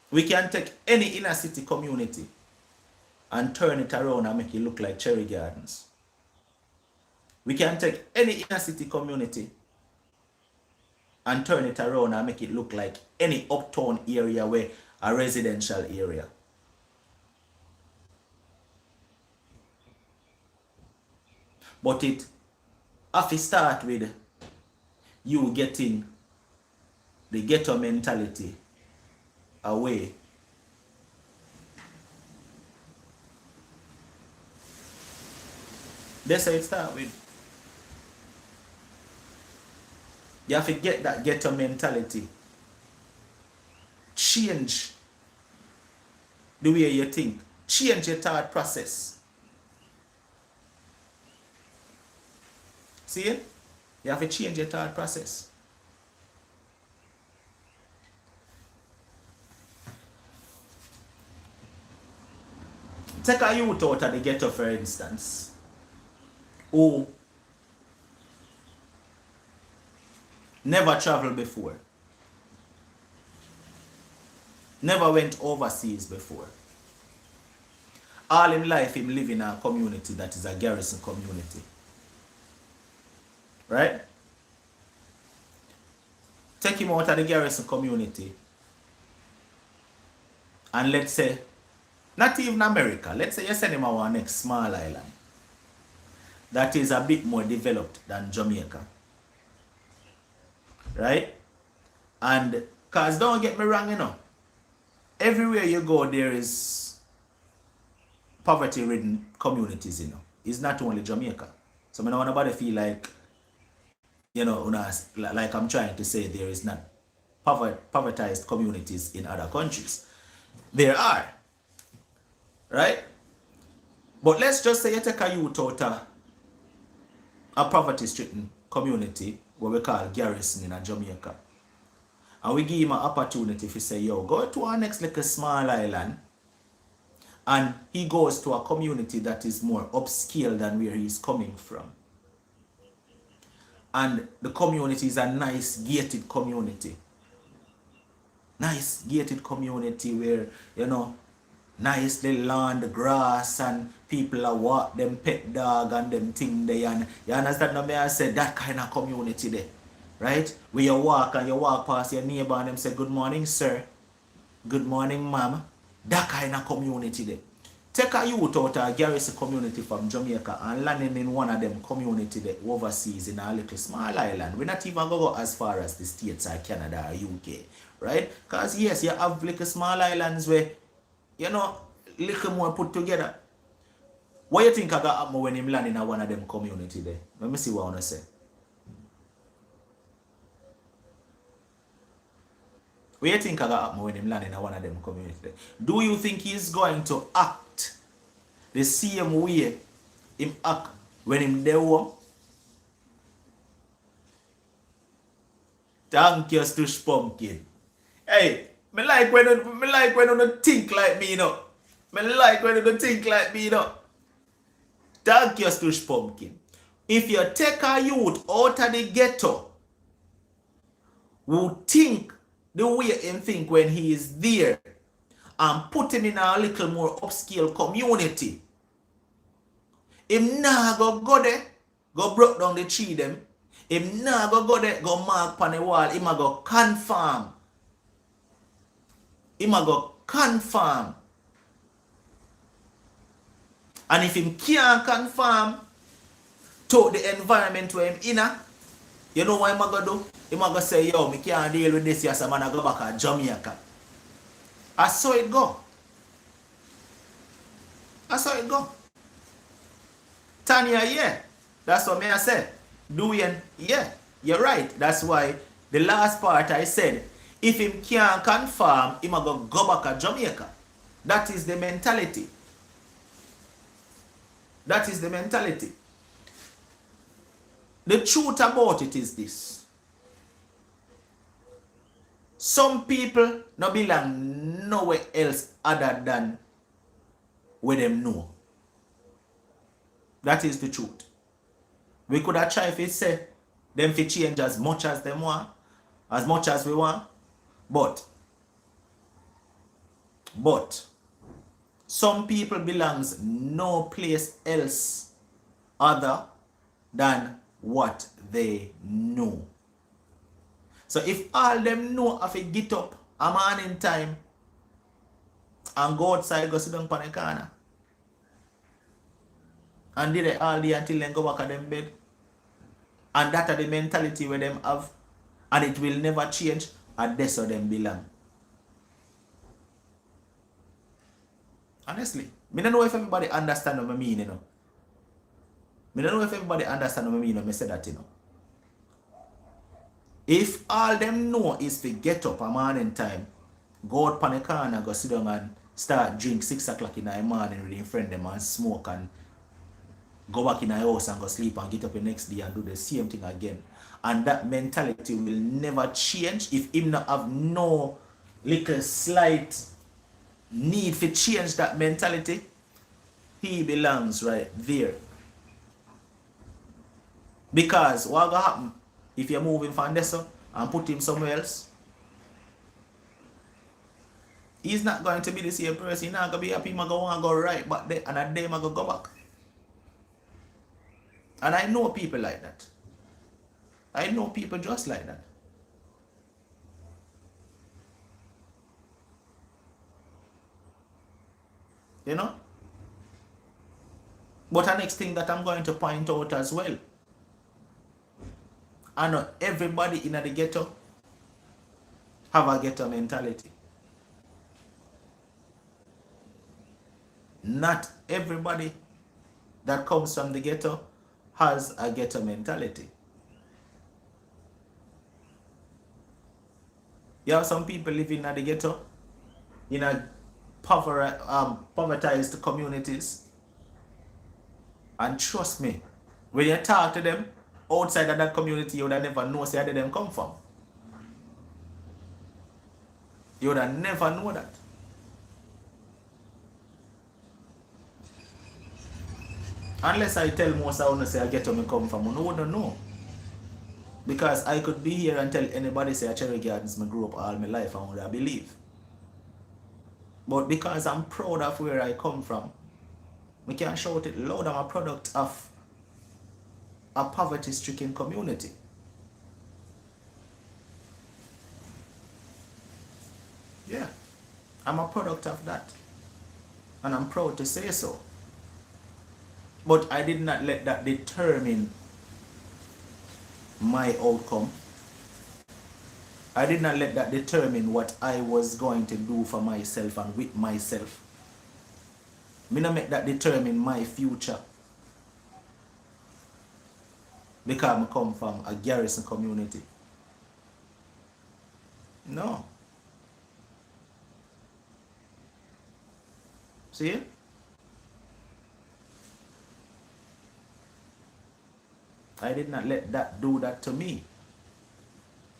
We can take any inner city community and turn it around and make it look like Cherry Gardens. We can take any inner city community and turn it around and make it look like any uptown area where a residential area. But it have to start with you getting the ghetto mentality away. That's how it starts with. You have to get that ghetto mentality. Change the way you think. Change your thought process. See it? You have to change your thought process. Take a youth out of the ghetto, for instance, who never traveled before, never went overseas before. All in life, him live in a community that is a garrison community. Right? Take him out of the garrison community and let's say, not even America, let's say you send him our next small island that is a bit more developed than Jamaica. Right? And, cause don't get me wrong, you know, everywhere you go there is poverty-ridden communities, you know. It's not only Jamaica. So I don't want nobody feel like, you know, like I'm trying to say there is not povertized communities in other countries. There are. Right? But let's just say you take a youth out of a poverty-stricken community, what we call garrison in Jamaica. And we give him an opportunity to say, yo, go to our next little small island. And he goes to a community that is more upscale than where he's coming from. And the community is a nice gated community. Nice gated community where, you know, nice little land, grass, and people are walk them pet dog and them thing there. And you understand what I said? That kind of community there. Right? Where you walk and you walk past your neighbor and them say, good morning, sir. Good morning, ma'am. That kind of community there. Take a youth out of a garrison community from Jamaica and landing in one of them community there overseas in a little small island. We're not even going to go as far as the States or Canada or UK. Right? Because yes, you have little small islands where, you know, little more put together. What you think I got happen when him land in one of them community there? Let me see what I want to say. What you think I got happen when him land in one of them community there? Do you think he's going to act the same way him act when him there home? Thank you, Stush Pumpkin. Hey, me like when you think like me, you know. Me like when you think like me, you know. Thank you, Stush Pumpkin. If you take a youth out of the ghetto, who think the way him think when he is there, and put him in a little more upscale community, him nah go there, go broke down the tree them. Him nah go there, go mark on the wall. Him a go confirm. Him a go confirm. And if him can't confirm to the environment where him in, you know what him a go do? Him a go say, yo, me can't deal with this, yes, man, I go back to Jamaica. I saw it go. That's how it go. Tanya, yeah. That's what I say. Doing, yeah. You're right. That's why the last part I said, if him can't confirm, he might go back to Jamaica. That is the mentality. That is the mentality. The truth about it is this. Some people no belong nowhere else other than where them know. That is the truth. We could have tried to say them to change as much as them want, as much as we want, but some people belongs no place else other than what they know. So if all them know if they get up a morning time and go outside, go sit down on the corner, and did it all day until they go back at them bed, and that are the mentality where them have, and it will never change, and that's how them belong. Honestly, I don't know if everybody understand what I mean, you know. I don't know if everybody understand what I mean when I say that, you know. If all them know is to get up a morning time, go out on the corner, go sit down and start drink 6 o'clock in the morning with their friend them and smoke and go back in the house and go sleep and get up the next day and do the same thing again. And that mentality will never change if him not have no little slight need to change that mentality. He belongs right there. Because what will happen if you're moving from this and put him somewhere else? He's not going to be the same person. He's not going to be happy. He's going to want to go right back there, and a day he's going to go back. And I know people like that. I know people just like that. You know? But the next thing that I'm going to point out as well, I know everybody in the ghetto have a ghetto mentality. Not everybody that comes from the ghetto has a ghetto mentality. You have some people living in the ghetto, in a povertized communities, and trust me, when you talk to them outside of that community, you would have never know where them come from. You would have never know that. Unless I tell most of you say I get where I come from, you wouldn't know. Because I could be here and tell anybody say Cherry Gardens I grew up all my life and would I believe. But because I'm proud of where I come from, we can shout it loud. I'm a product of a poverty-stricken community. Yeah, I'm a product of that. And I'm proud to say so. But I did not let that determine my outcome. I did not let that determine what I was going to do for myself and with myself. I did not make that determine my future. Because I come from a garrison community. No. See? I did not let that do that to me.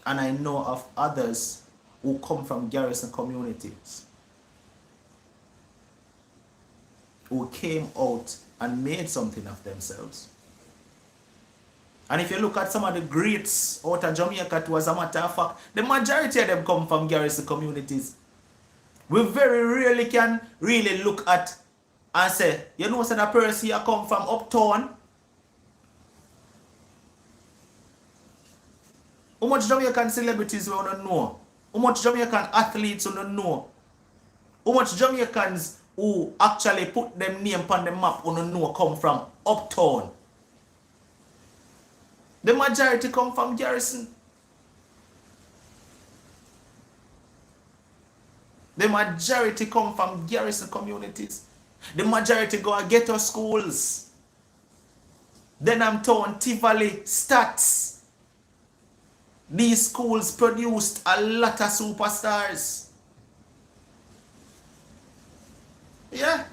And I know of others who come from garrison communities who came out and made something of themselves. And if you look at some of the greats out of Jamaica, it was a matter of fact, the majority of them come from garrison communities. We very rarely can really look at and say, you know, that person here come from uptown. How much Jamaican celebrities we don't know? How much Jamaican athletes we don't know? How much Jamaicans who actually put them name on the map we don't know come from uptown? The majority come from garrison. The majority come from garrison communities. The majority go to ghetto schools. Then I'm told Tivoli stats. These schools produced a lot of superstars. Yeah.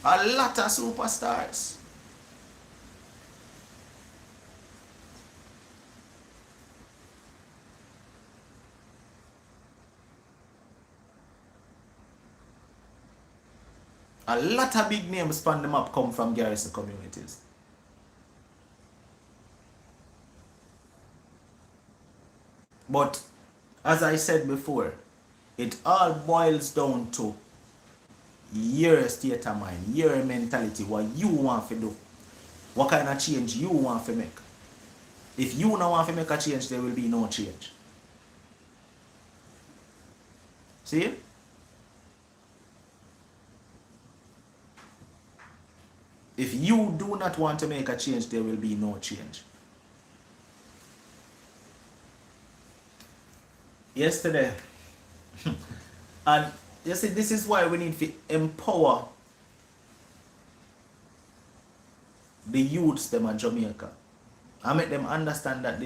A lot of superstars. A lot of big names on the map come from garrison communities. But as I said before, it all boils down to your state of mind, your mentality, what you want to do. What kind of change you want to make. If you don't want to make a change, there will be no change. See? If you do not want to make a change, there will be no change. Yesterday, and you see, this is why we need to empower the youths them in Jamaica. I make them understand that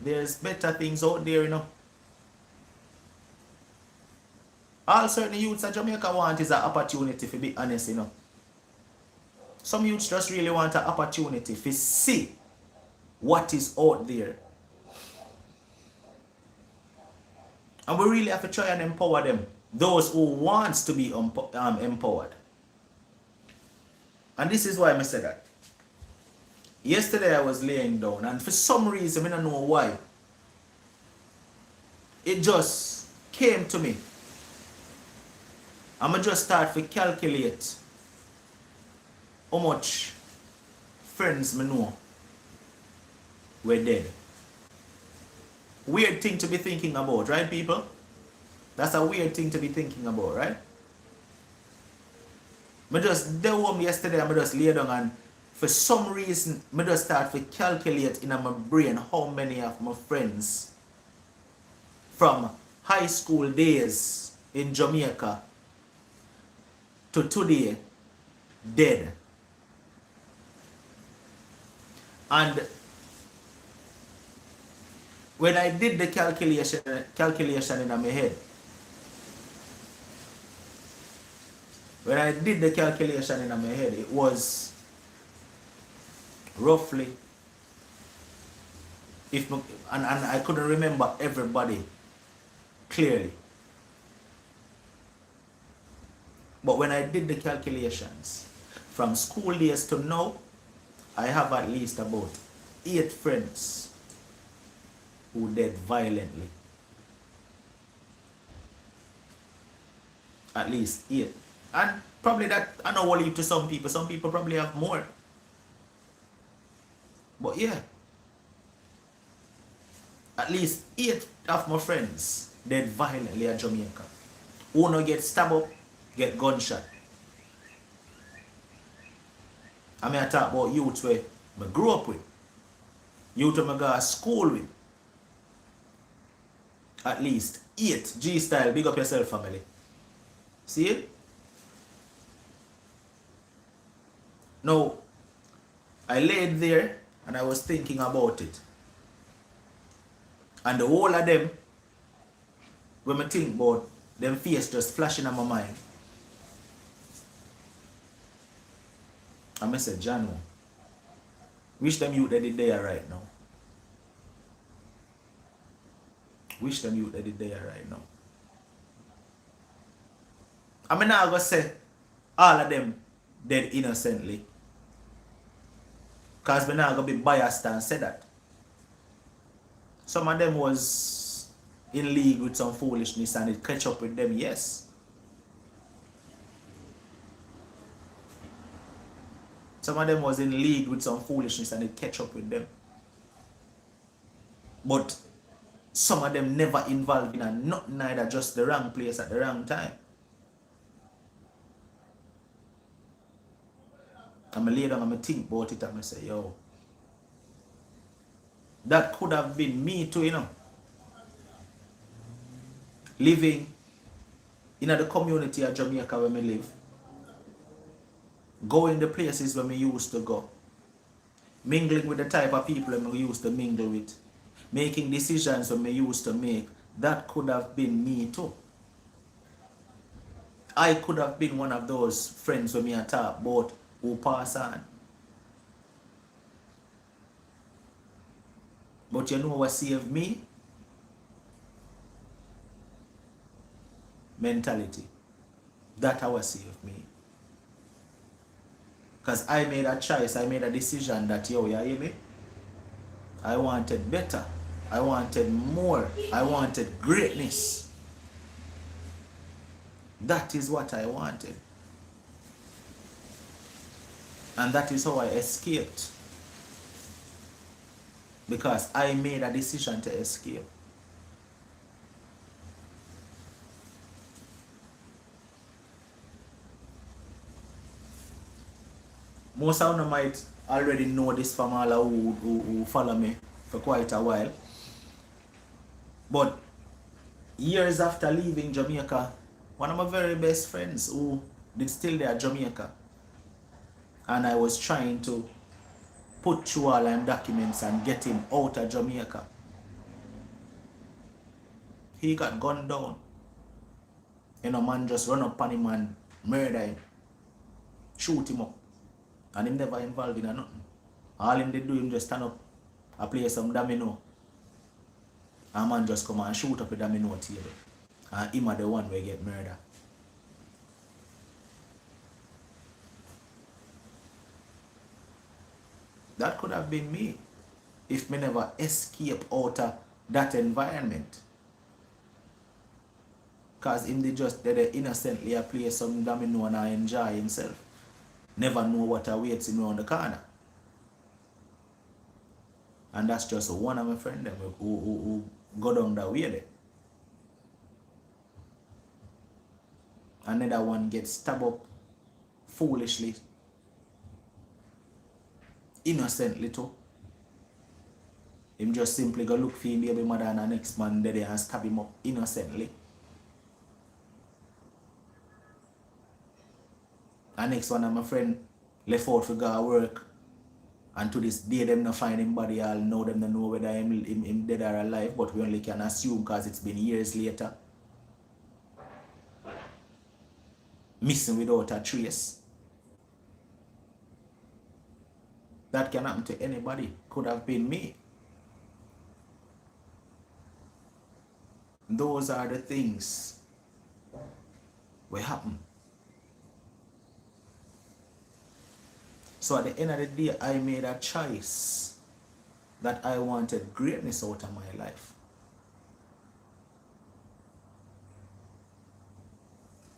there's better things out there, you know. All certain youths in Jamaica want is an opportunity, to be honest, you know. Some youths just really want an opportunity to see what is out there. And we really have to try and empower them. Those who wants to be empowered. And this is why I said that. Yesterday I was laying down, and for some reason, I don't know why, it just came to me. I'm going to just start to calculate how much friends I know were dead. Weird thing to be thinking about, right, people? That's a weird thing to be thinking about, right? I just did home yesterday, I just lay down, and for some reason, I just start to calculate in my brain how many of my friends from high school days in Jamaica to today dead. And when I did the calculation in my head, it was roughly, and I couldn't remember everybody clearly. But when I did the calculations, from school days to now, I have at least about 8 friends who died violently. At least 8. And probably that, I know, will lead to some people. Some people probably have more. But yeah, at least 8 of my friends dead violently in Jamaica. Who no get stabbed up, get gunshot. I mean, I talk about youths where I grew up with. Youth where I go to school with. At least 8. G-style, big up yourself, family. See it? Now, I laid there and I was thinking about it. And the whole of them, when I think about them face just flashing on my mind. And I said, Jano, wish them youth they did there right now. Wish them youth they did there right now. I mean, now I'm going to say all of them dead innocently. Because we're not going to be biased and say that. Some of them was in league with some foolishness and it catch up with them, yes. Some of them was in league with some foolishness and it catch up with them. But some of them never involved in a neither just the wrong place at the wrong time. And I lay down and I think about it and I say, yo, that could have been me too, you know. Living in the community of Jamaica where I live. Going the places where me used to go. Mingling with the type of people that me used to mingle with. Making decisions that me used to make. That could have been me too. I could have been one of those friends when me a talk about who pass on. But you know what saved me? Mentality. That what saved me. Because I made a choice, I made a decision that, yo, you hear me? I wanted better. I wanted more. I wanted greatness. That is what I wanted. And that is how I escaped. Because I made a decision to escape. Most of them might already know this from all who follow me for quite a while. But years after leaving Jamaica, one of my very best friends who did still there at Jamaica, and I was trying to put through all them documents and get him out of Jamaica. He got gunned down. You know, man just run up on him and murder him. Shoot him up. And him never involved in nothing. All him did do, him just stand up and play some domino. And man just come and shoot up the domino table. And him are the one where get murdered. That could have been me if me never escape out of that environment. Because him they innocently play some domino and enjoy himself. Never know what awaits him around the corner. And that's just one of my friends who go down that way there. Another one gets stabbed up foolishly. Innocently too. Him just simply go look for him baby mother and the next man there and stab him up innocently. And next one of my friend left out for go work. And to this day them not find him body. I'll know them don't know whether him dead or alive, but we only can assume because it's been years later. Missing without a trace. That can happen to anybody. Could have been me. Those are the things what happen. So at the end of the day, I made a choice that I wanted greatness out of my life.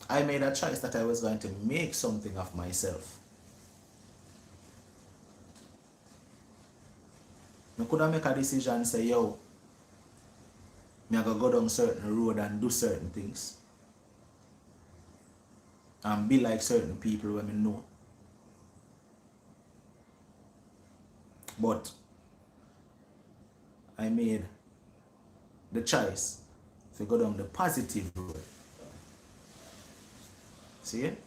I made a choice that I was going to make something of myself. I could have made a decision and say, yo, I gotta go down certain road and do certain things. And be like certain people when I know. But I made the choice to go down the positive road. See it?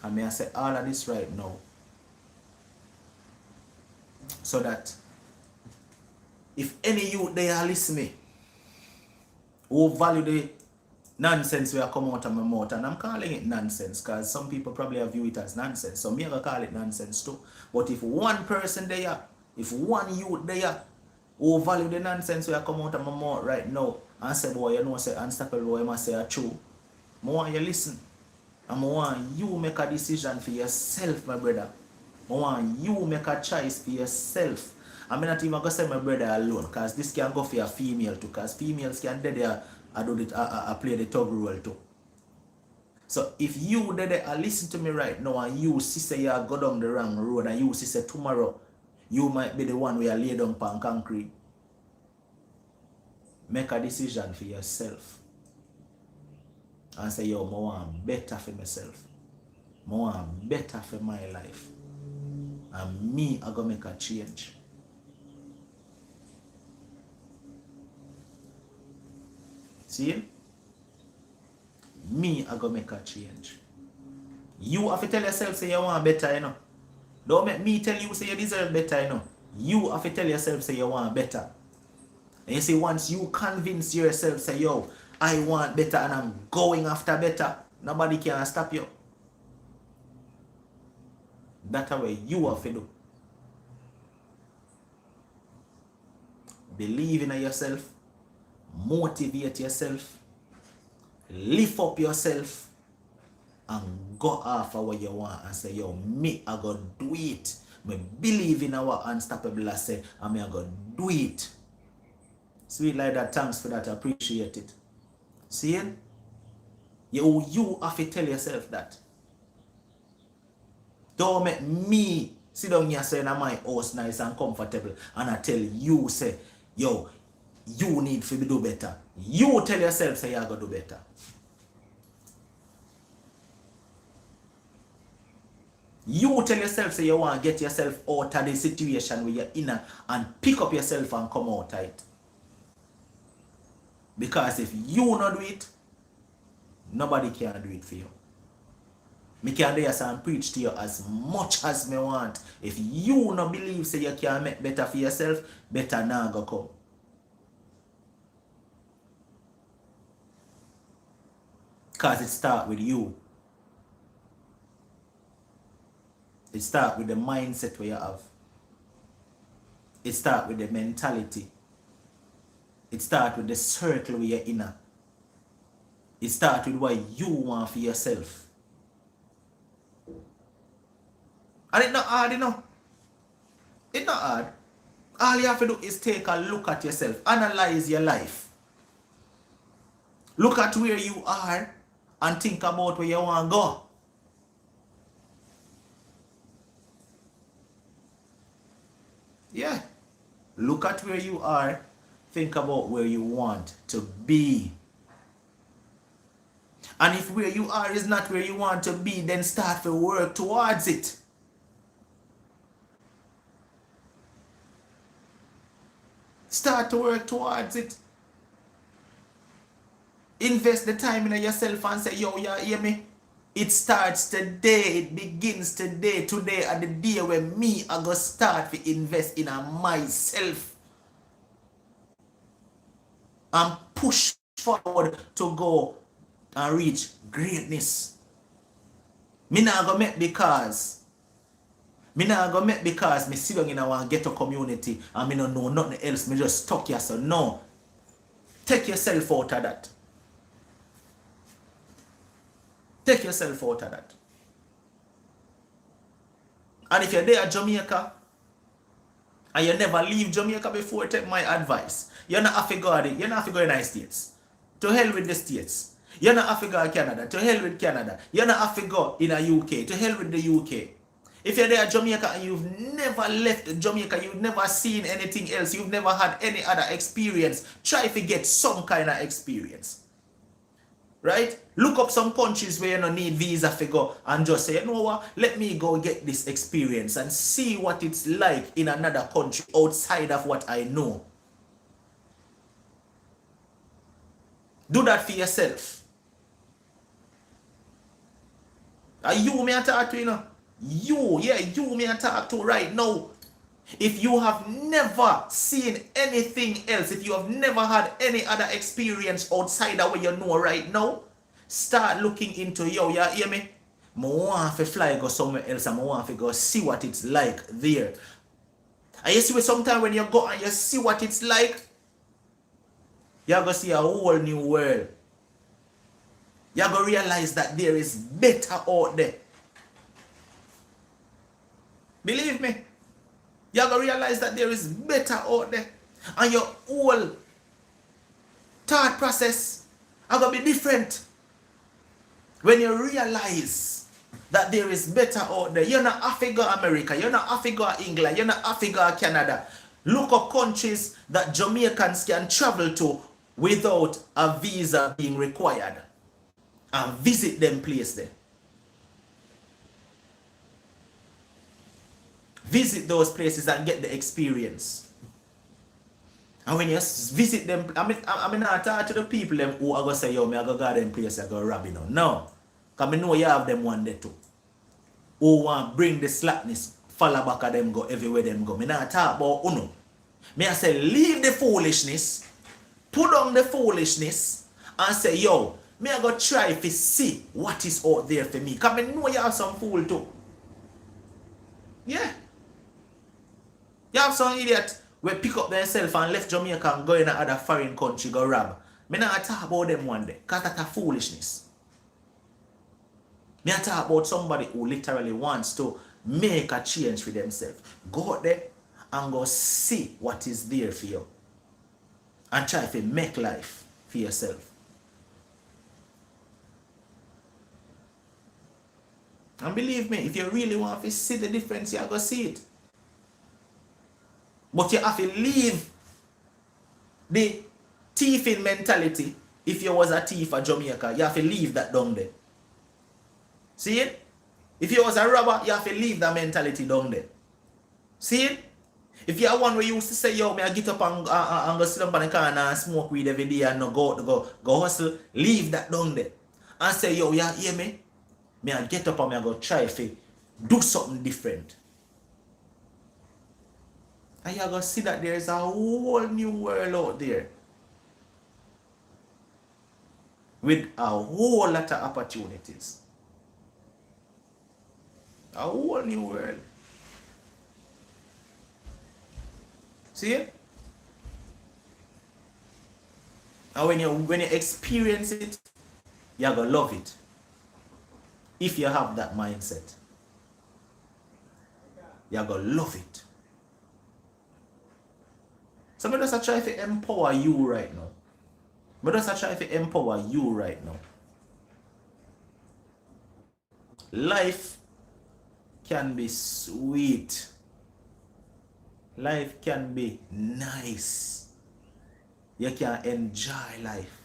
And may I say all of this right now so that if any youth they are listening who value the nonsense will come out of my mouth, and I'm calling it nonsense because some people probably view it as nonsense, so me I call it nonsense too. But if one person there, if one youth there who value the nonsense will come out of my mouth right now and say, boy, you know, say unstoppable, boy, I must say true, I want you listen. And I want you make a decision for yourself, my brother. I want you make a choice for yourself. I'm not even going to say my brother alone, because this can go for a female too, because females can do there I play the tug role too. So if you there listen to me right now and you see say you go down the wrong road and you see say tomorrow you might be the one where you lay down on concrete, make a decision for yourself and say, yo, I want better for myself. I want better for my life. And me, I'm going to make a change. See? Me, I'm going to make a change. You have to tell yourself say you want better, you know. Don't make me tell you say you deserve better, you know. You have to tell yourself say you want better. And you see, once you convince yourself say, yo, I want better and I'm going after better, nobody can stop you. That's way you have to do. Believe in yourself, motivate yourself, lift up yourself, and go after what you want and say, yo, me, I go do it. Me believe in our unstoppable, I say, and me, I go do it. Sweet like that, thanks for that, I appreciate it. See it? You have to tell yourself that. Don't make me sit down here saying I'm my house nice and comfortable and I tell you say, yo, you need to do better. You tell yourself say you're going to do better. You tell yourself say you want to get yourself out of the situation where you're in and pick up yourself and come out of it. Because if you not do it, nobody can do it for you. Me can do this and preach to you as much as me want. If you not believe say you can make better for yourself, better now go come. Because it starts with you. It starts with the mindset where you have. It starts with the mentality. It starts with the circle where you're in. It starts with what you want for yourself. And it's not hard, you know. It's not hard. All you have to do is take a look at yourself. Analyze your life. Look at where you are and think about where you want to go. Yeah. Look at where you are. Think about where you want to be. And if where you are is not where you want to be, then start to work towards it. Start to work towards it. Invest the time in yourself and say, yo, you hear me? It starts today. It begins today. Today are the day when me I go start to invest in myself. And push forward to go and reach greatness. Me not go make because me sit down in our ghetto community and me don't know nothing else. Me just stuck here. So no. Take yourself out of that. Take yourself out of that. And if you're there at Jamaica and you never leave Jamaica before, take my advice. You're not have to go there. You're not have to go in the United States. To hell with the States. You're not have to go to Canada. To hell with Canada. You're not have to go in the UK. To hell with the UK. If you're there at Jamaica and you've never left Jamaica, you've never seen anything else, you've never had any other experience, try to get some kind of experience. Right? Look up some countries where you don't need visa to go and just say, you know what, let me go get this experience and see what it's like in another country outside of what I know. Do that for yourself. Are you me I talk to, you know? You me I talk to right now. If you have never seen anything else, if you have never had any other experience outside of what you know right now, start looking into you hear me? I want to fly go somewhere else and I want to go see what it's like there. And you see sometimes when you go and you see what it's like, you're going to see a whole new world. You're going to realize that there is better out there. Believe me. You're going to realize that there is better out there. And your whole thought process are going to be different. When you realize that there is better out there. You're not Africa, America. You're not Africa, England. You're not Africa, Canada. Look up countries that Jamaicans can travel to without a visa being required. And visit them place there. Visit those places and get the experience. And when you visit them, I mean not talk to the people them who are going to say, yo, me I go to them place, I go rob, you know. No. Because I know you have them one day too. who want bring the slackness, follow back at them go everywhere them go. Me not talk about uno. Me I say leave the foolishness, put on the foolishness, and say, yo, me I go try to see what is out there for me. Because I know you have some fool too. Yeah. You have some idiot will pick up themselves and left Jamaica and go in another foreign country, go rob. Me not talk about them one day, because that's a foolishness. Me talk about somebody who literally wants to make a change for themselves. Go out there and go see what is there for you. And try to make life for yourself. And believe me, if you really want to see the difference, you have to see it. But you have to leave the thieving mentality. If you was a thief at Jamaica, you have to leave that down there. See it? If you was a robber, you have to leave that mentality down there. See it? If you are one where you used to say, yo, me I get up and go sit up on the corner and smoke weed every day and no go hustle, leave that down there. And say, yo, you hear me? Me I get up and me I go try to do something different. And you're going to see that there is a whole new world out there. With a whole lot of opportunities. A whole new world. See it? And when you experience it, you're going to love it. If you have that mindset. You're going to love it. So I'm just trying to empower you right now. I'm just trying to empower you right now. Life can be sweet. Life can be nice. You can enjoy life.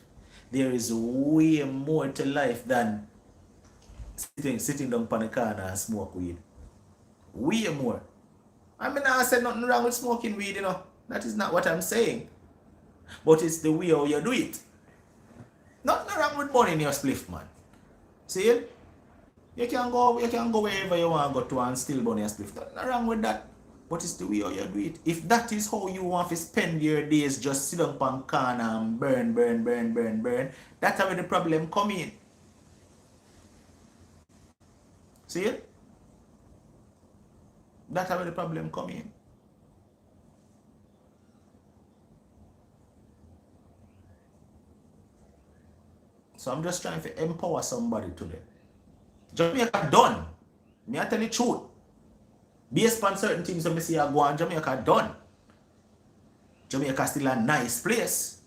There is way more to life than sitting down on the corner and smoke weed. Way more. I mean, I said nothing wrong with smoking weed, you know. That is not what I'm saying. But it's the way how you do it. Nothing wrong with burning your spliff, man. See it? You can go wherever you want to go to and still burn your spliff. Nothing wrong with that. But it's the way how you do it. If that is how you want to spend your days, just sit down on corner and burn, that's where the problem come in. See it? That's where the problem come in. So I'm just trying to empower somebody today. Jamaica done. Me I tell the truth. Based on certain things that I see I go on, Jamaica done. Jamaica still a nice place.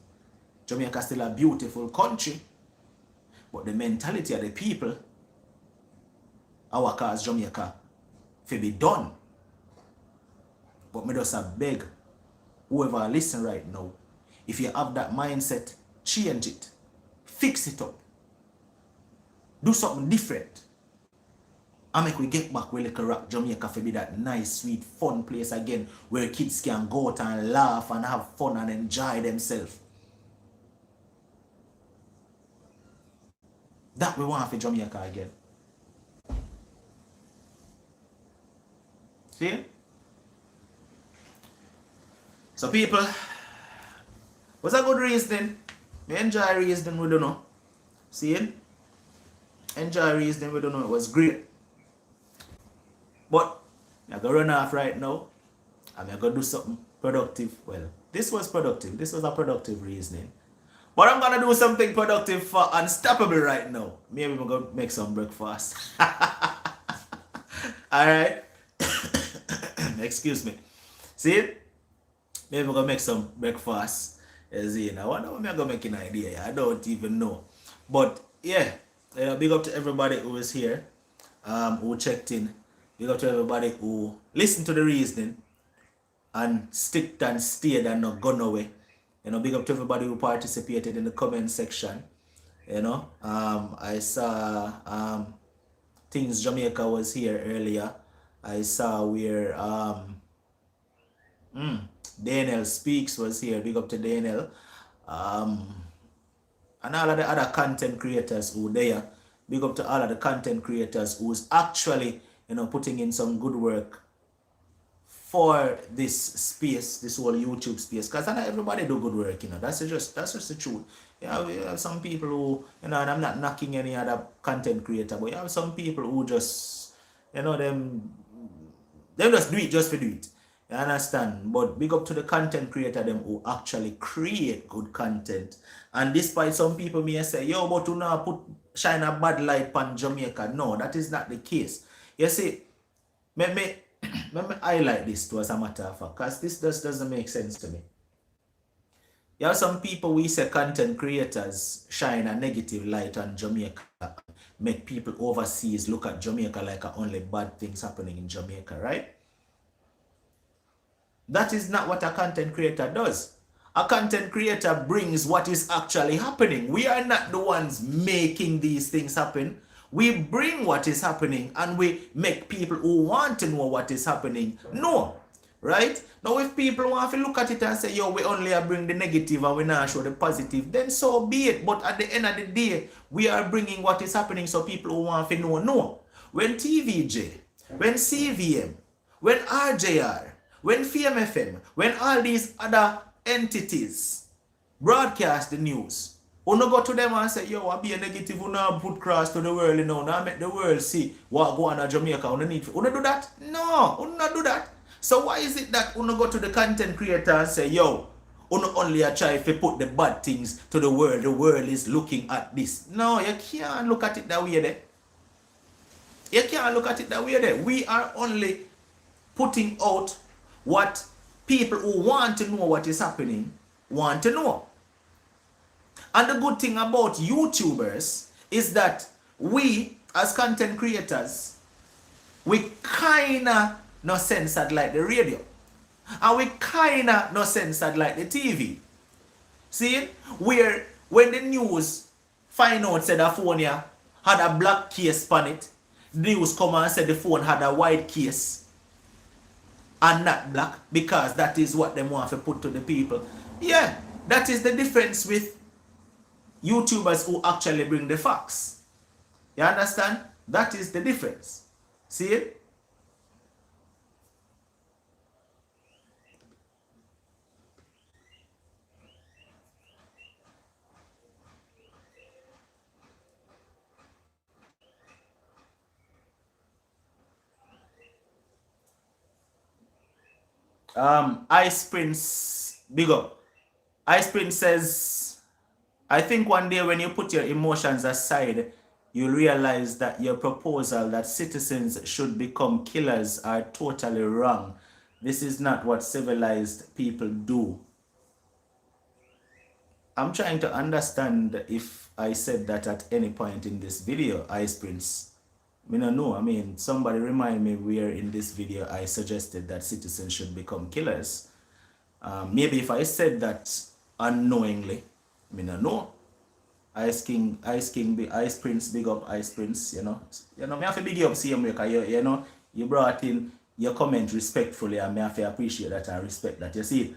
Jamaica still a beautiful country. But the mentality of the people, our cause Jamaica, to be done. But me just beg whoever listen right now, if you have that mindset, change it. Fix it up. Do something different. And make we get back where Little Rock Jamaica for be that nice, sweet, fun place again where kids can go out and laugh and have fun and enjoy themselves. That we want for Jamaica again. See? So people, was a good reason. Me enjoy reason, we don't know. See? Enjoy reason, we don't know. It was great. But I'm going to run off right now. I'm going to do something productive. Well, this was productive. This was a productive reasoning. But I'm going to do something productive for Unstoppable right now. Maybe I'm going to make some breakfast. Alright. Excuse me. See? Maybe I'm going to make some breakfast. I wonder what I'm going to make an idea. I don't even know. But yeah, big up to everybody who is here, who checked in. Big up to everybody who listened to the reasoning and sticked and stayed and not gone away. You know, big up to everybody who participated in the comment section. You know, I saw Things Jamaica was here earlier. I saw where Daniel Speaks was here. Big up to Daniel. And all of the other content creators who there. Big up to all of the content creators who's actually, putting in some good work for this space, this whole YouTube space, because not everybody do good work, That's just the truth. We have some people who, and I'm not knocking any other content creator, but you have some people who just, them just do it just for do it. You understand? But big up to the content creator them who actually create good content. And despite some people may say, yo, but you now put shine a bad light on Jamaica. No, that is not the case. You see, let me highlight this too, as a matter of fact, because this just doesn't make sense to me. You have some people, we say content creators, shine a negative light on Jamaica, make people overseas look at Jamaica like only bad things happening in Jamaica, right? That is not what a content creator does. A content creator brings what is actually happening. We are not the ones making these things happen. We bring what is happening and we make people who want to know what is happening know. Right? Now if people want to look at it and say, yo, we only bring the negative and we not show the positive, then so be it. But at the end of the day, we are bringing what is happening so people who want to know. When TVJ, when CVM, when RJR, when FMFM, when all these other entities broadcast the news, you no go to them and say, yo, I be a negative, you now put cross to the world, now make the world see what go on in Jamaica. You need to do that? No, you not do that. So why is it that you no go to the content creator and say, yo, you not only try to put the bad things to the world is looking at this. No, you can't look at it that way there. You can't look at it that way there. We are only putting out what people who want to know what is happening want to know. And the good thing about YouTubers is that we, as content creators, we kinda no censored like the radio. And we kinda no censored like the TV. See? Where when the news find out said the phone here had a black case on it, the news come and said the phone had a white case and not black, because that is what they want to put to the people. Yeah, that is the difference with YouTubers who actually bring the facts. You understand? That is the difference. See it? Ice Prince, big up. Ice Prince says, I think one day when you put your emotions aside, you'll realize that your proposal that citizens should become killers are totally wrong. This is not what civilized people do. I'm trying to understand if I said that at any point in this video, Ice Prince. I don't know. I mean, somebody remind me where in this video I suggested that citizens should become killers. Maybe if I said that unknowingly, I don't know. Ice Prince, big up Ice Prince, me have to big you up same way, because you brought in your comment respectfully, and me have to appreciate that and respect that, you see.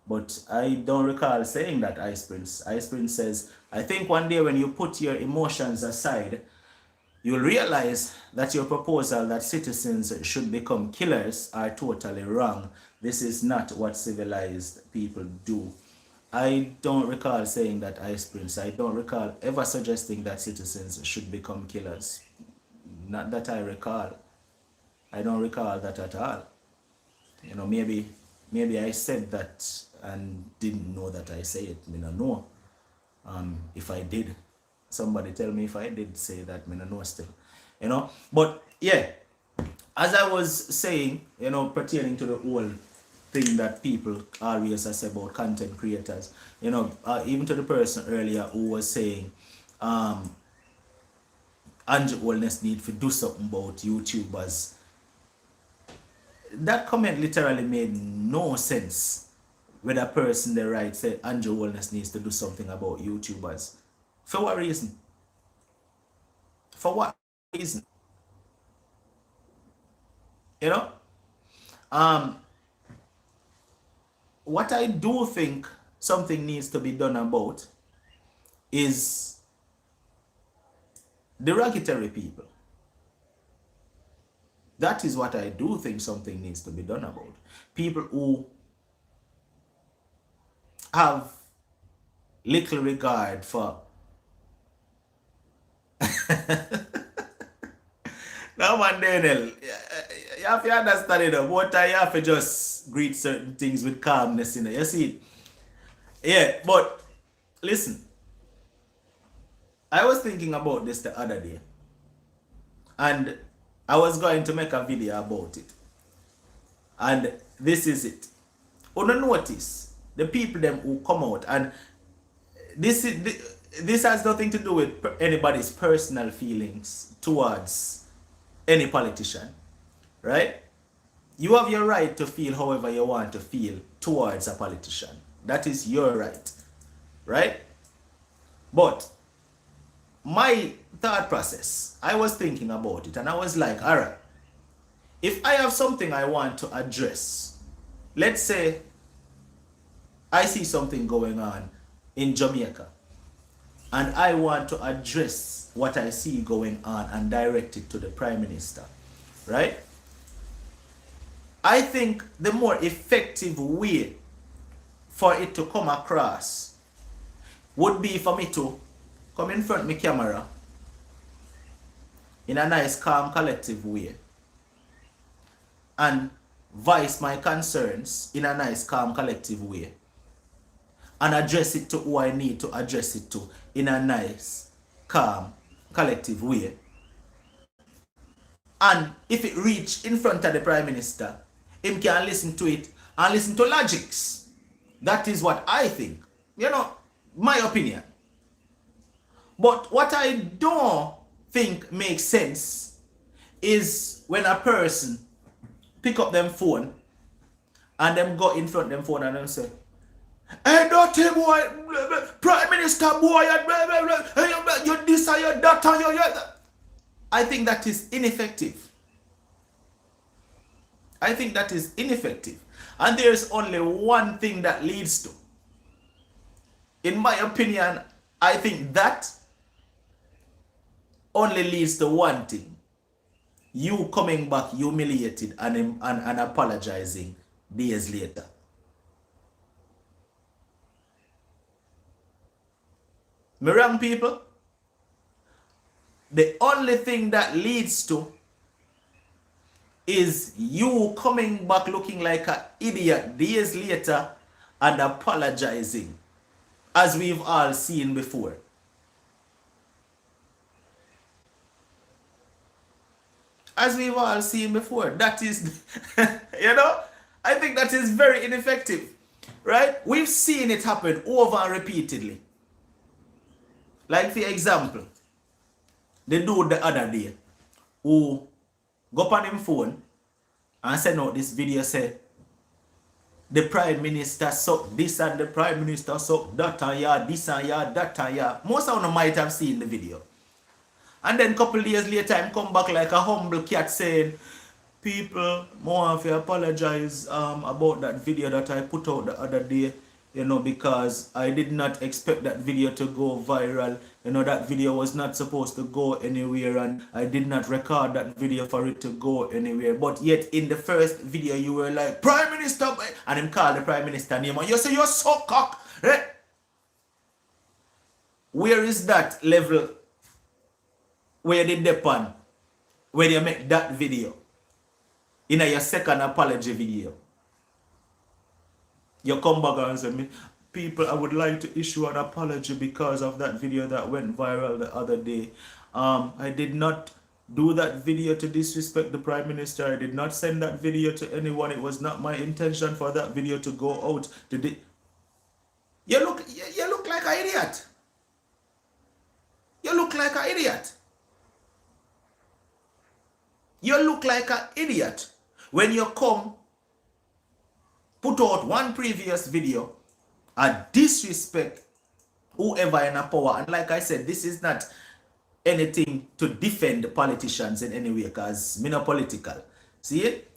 But I don't recall saying that, Ice Prince. Ice Prince says, I think one day when you put your emotions aside, you'll realize that your proposal that citizens should become killers are totally wrong. This is not what civilized people do. I don't recall saying that, Ice Prince. I don't recall ever suggesting that citizens should become killers. Not that I recall. I don't recall that at all. Maybe I said that and didn't know that I say it. I don't know. If I did, somebody tell me if I did say that. I don't know still. But yeah, as I was saying, pertaining to the whole thing that people always say about content creators, even to the person earlier who was saying Andrew Wellness need to do something about YouTubers. That comment literally made no sense. With a person they right said Andrew Wellness needs to do something about YouTubers. For what reason? For what reason? What I do think something needs to be done about is derogatory people. That is what I do think something needs to be done about. People who have little regard for now man Daniel, you have to understand it. What you have to just greet certain things with calmness, you see. Yeah, but listen, I was thinking about this the other day, and I was going to make a video about it. And this is it. Wanna notice the people them who come out, and this has nothing to do with anybody's personal feelings towards any politician, right? You have your right to feel however you want to feel towards a politician. That is your right, right? But my thought process, I was thinking about it and I was like, all right, if I have something I want to address, let's say I see something going on in Jamaica and I want to address what I see going on and direct it to the Prime Minister, right? I think the more effective way for it to come across would be for me to come in front of my camera in a nice, calm, collective way and voice my concerns in a nice, calm, collective way and address it to who I need to address it to in a nice, calm, collective way. And if it reach in front of the Prime Minister, him can listen to it and listen to logics. That is what I think. You know, my opinion. But what I don't think makes sense is when a person pick up them phone and them go in front of them phone and them say, hey, dirty boy, Prime Minister boy, you this and you that and you that. I think that is ineffective. I think that is ineffective. And there's only one thing that leads to. In my opinion, I think that only leads to one thing. You coming back humiliated and apologizing days later. Me wrong, people? The only thing that leads to is you coming back looking like an idiot days later and apologizing, as we've all seen before. As we've all seen before. That is, you know, I think that is very ineffective, right? We've seen it happen over and repeatedly. Like, for example, the dude the other day who go on him phone and send out this video, say, the Prime Minister suck this and the Prime Minister suck that and yeah, this and yeah, that and yeah. Most of them might have seen the video. And then a couple of days later, I come back like a humble cat saying, people, more if you apologize about that video that I put out the other day, you know, because I did not expect that video to go viral. You know, that video was not supposed to go anywhere and I did not record that video for it to go anywhere. But yet in the first video, you were like, Prime Minister, and him called the Prime Minister name and you say, you're so cock. Right? Where is that level where you did depend when you make that video in your second apology video? You come back and say, people, I would like to issue an apology because of that video that went viral the other day. I did not do that video to disrespect the Prime Minister. I did not send that video to anyone. It was not my intention for that video to go out. You look like an idiot. You look like an idiot. You look like an idiot when you come put out one previous video and disrespect whoever in a power. And like I said, this is not anything to defend the politicians in any way, because me not political. See it?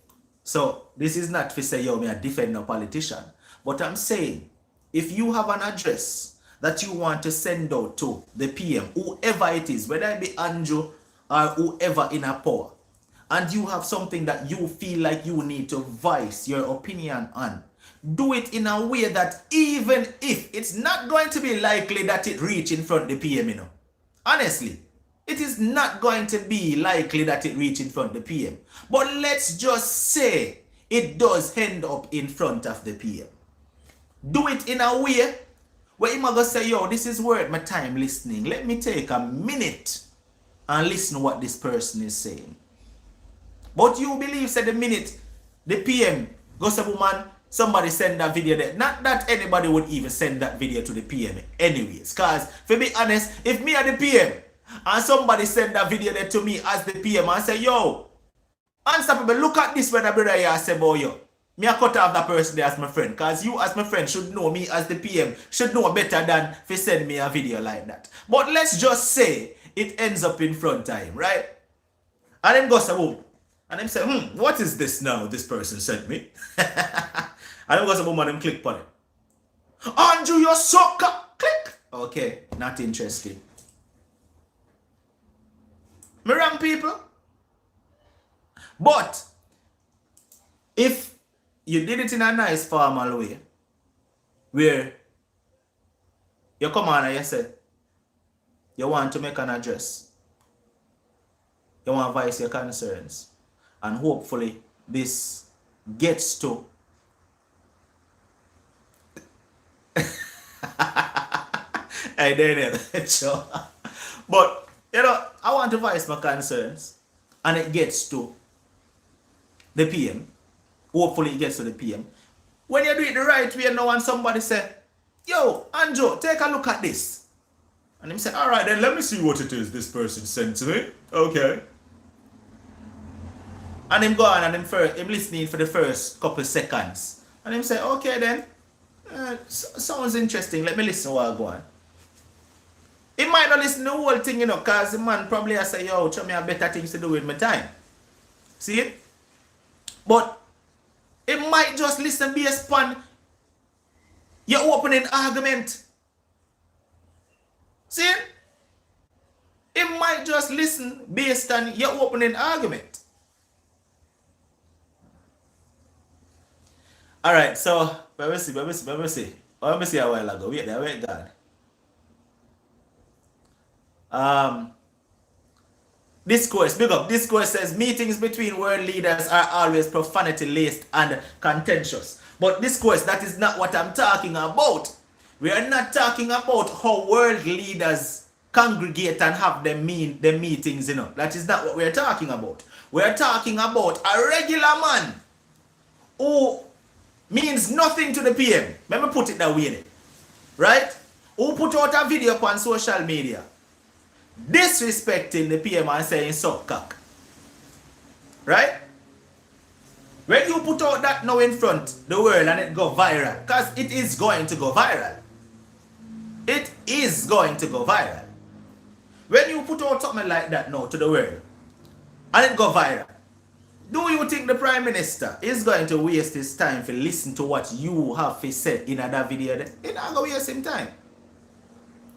So this is not to say, yo, me a defend no politician. But I'm saying, if you have an address that you want to send out to the PM, whoever it is, whether it be Andrew or whoever in a power, and you have something that you feel like you need to voice your opinion on, do it in a way that even if it's not going to be likely that it reach in front of the PM, you know. Honestly, it is not going to be likely that it reach in front of the PM. But let's just say it does end up in front of the PM. Do it in a way where you might say, yo, this is worth my time listening. Let me take a minute and listen to what this person is saying. But you believe that the minute the PM goes to woman, somebody send that video there. Not that anybody would even send that video to the PM anyways. Because, to be honest, if me are the PM and somebody send that video there to me as the PM and say, yo, Unstoppable, look at this when the brother here say about you. Me a cut off that person there as my friend. Because you as my friend should know me as the PM. Should know better than if you send me a video like that. But let's just say it ends up in front of him, right? And then goes boom. And then say, what is this now this person sent me? And then goes boom and then click on it. Andrew, your sucker! Click! Okay, not interesting. Me wrong, people? But if you did it in a nice formal way, where you come on and you say, you want to make an address, you want to voice your concerns, and hopefully this gets to I didn't sure. But you know, I want to voice my concerns and it gets to the PM. Hopefully it gets to the PM. When you do it the right way now and somebody say, yo, Andrew, take a look at this. And him say, all right, then let me see what it is this person sent to me. Okay. And him go on and him listening for the first couple seconds. And him say, okay then, sounds interesting. Let me listen while I go on. He might not listen to the whole thing, you know, because the man probably has say, yo, show me a better things to do with my time. See it? But it might just listen based upon your opening argument. See it? It might just listen based on your opening argument. Alright, so, let me see. Let me see a while ago. Wait there, God. Discourse, big up. Discourse says meetings between world leaders are always profanity-laced and contentious. But discourse, that is not what I'm talking about. We are not talking about how world leaders congregate and have them meetings, you know. That is not what we are talking about. We are talking about a regular man who means nothing to the PM. Let me put it that way, right? Who put out a video on social media disrespecting the PM and saying suck cock. Right? When you put out that now in front the world and it go viral, because it is going to go viral. It is going to go viral. When you put out something like that now to the world and it go viral, do you think the Prime Minister is going to waste his time to listen to what you have to say in that video? He's not going to waste his time.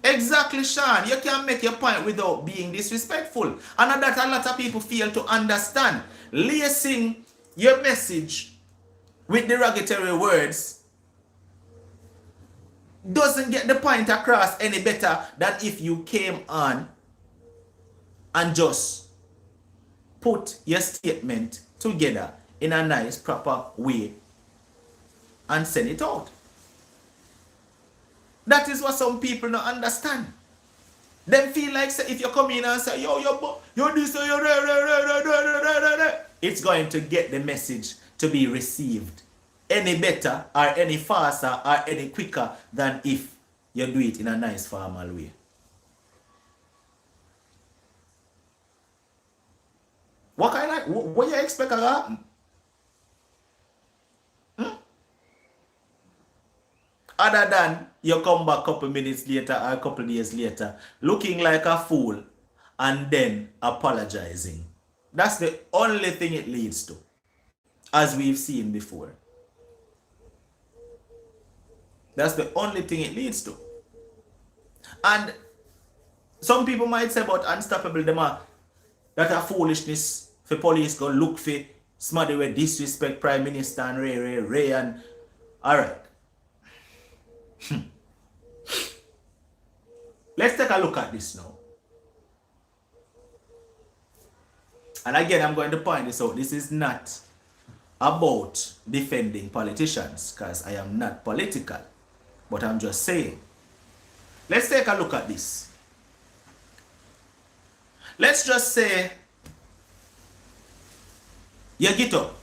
Exactly, Sean. You can't make your point without being disrespectful. And that a lot of people fail to understand. Lacing your message with derogatory words doesn't get the point across any better than if you came on and just put your statement together in a nice, proper way and send it out. That is what some people don't understand. Them feel like say, if you come in and say, yo, you're this, it's going to get the message to be received any better or any faster or any quicker than if you do it in a nice formal way. What you expect to happen? Other than you come back a couple minutes later or a couple days later looking like a fool and then apologizing. That's the only thing it leads to, as we've seen before. That's the only thing it leads to. And some people might say about Unstoppable, that a foolishness For police go look for somebody with disrespect Prime Minister and Ray and alright. Let's take a look at this now. And again, I'm going to point this out. This is not about defending politicians, because I am not political. But I'm just saying. Let's take a look at this. Let's just say you get up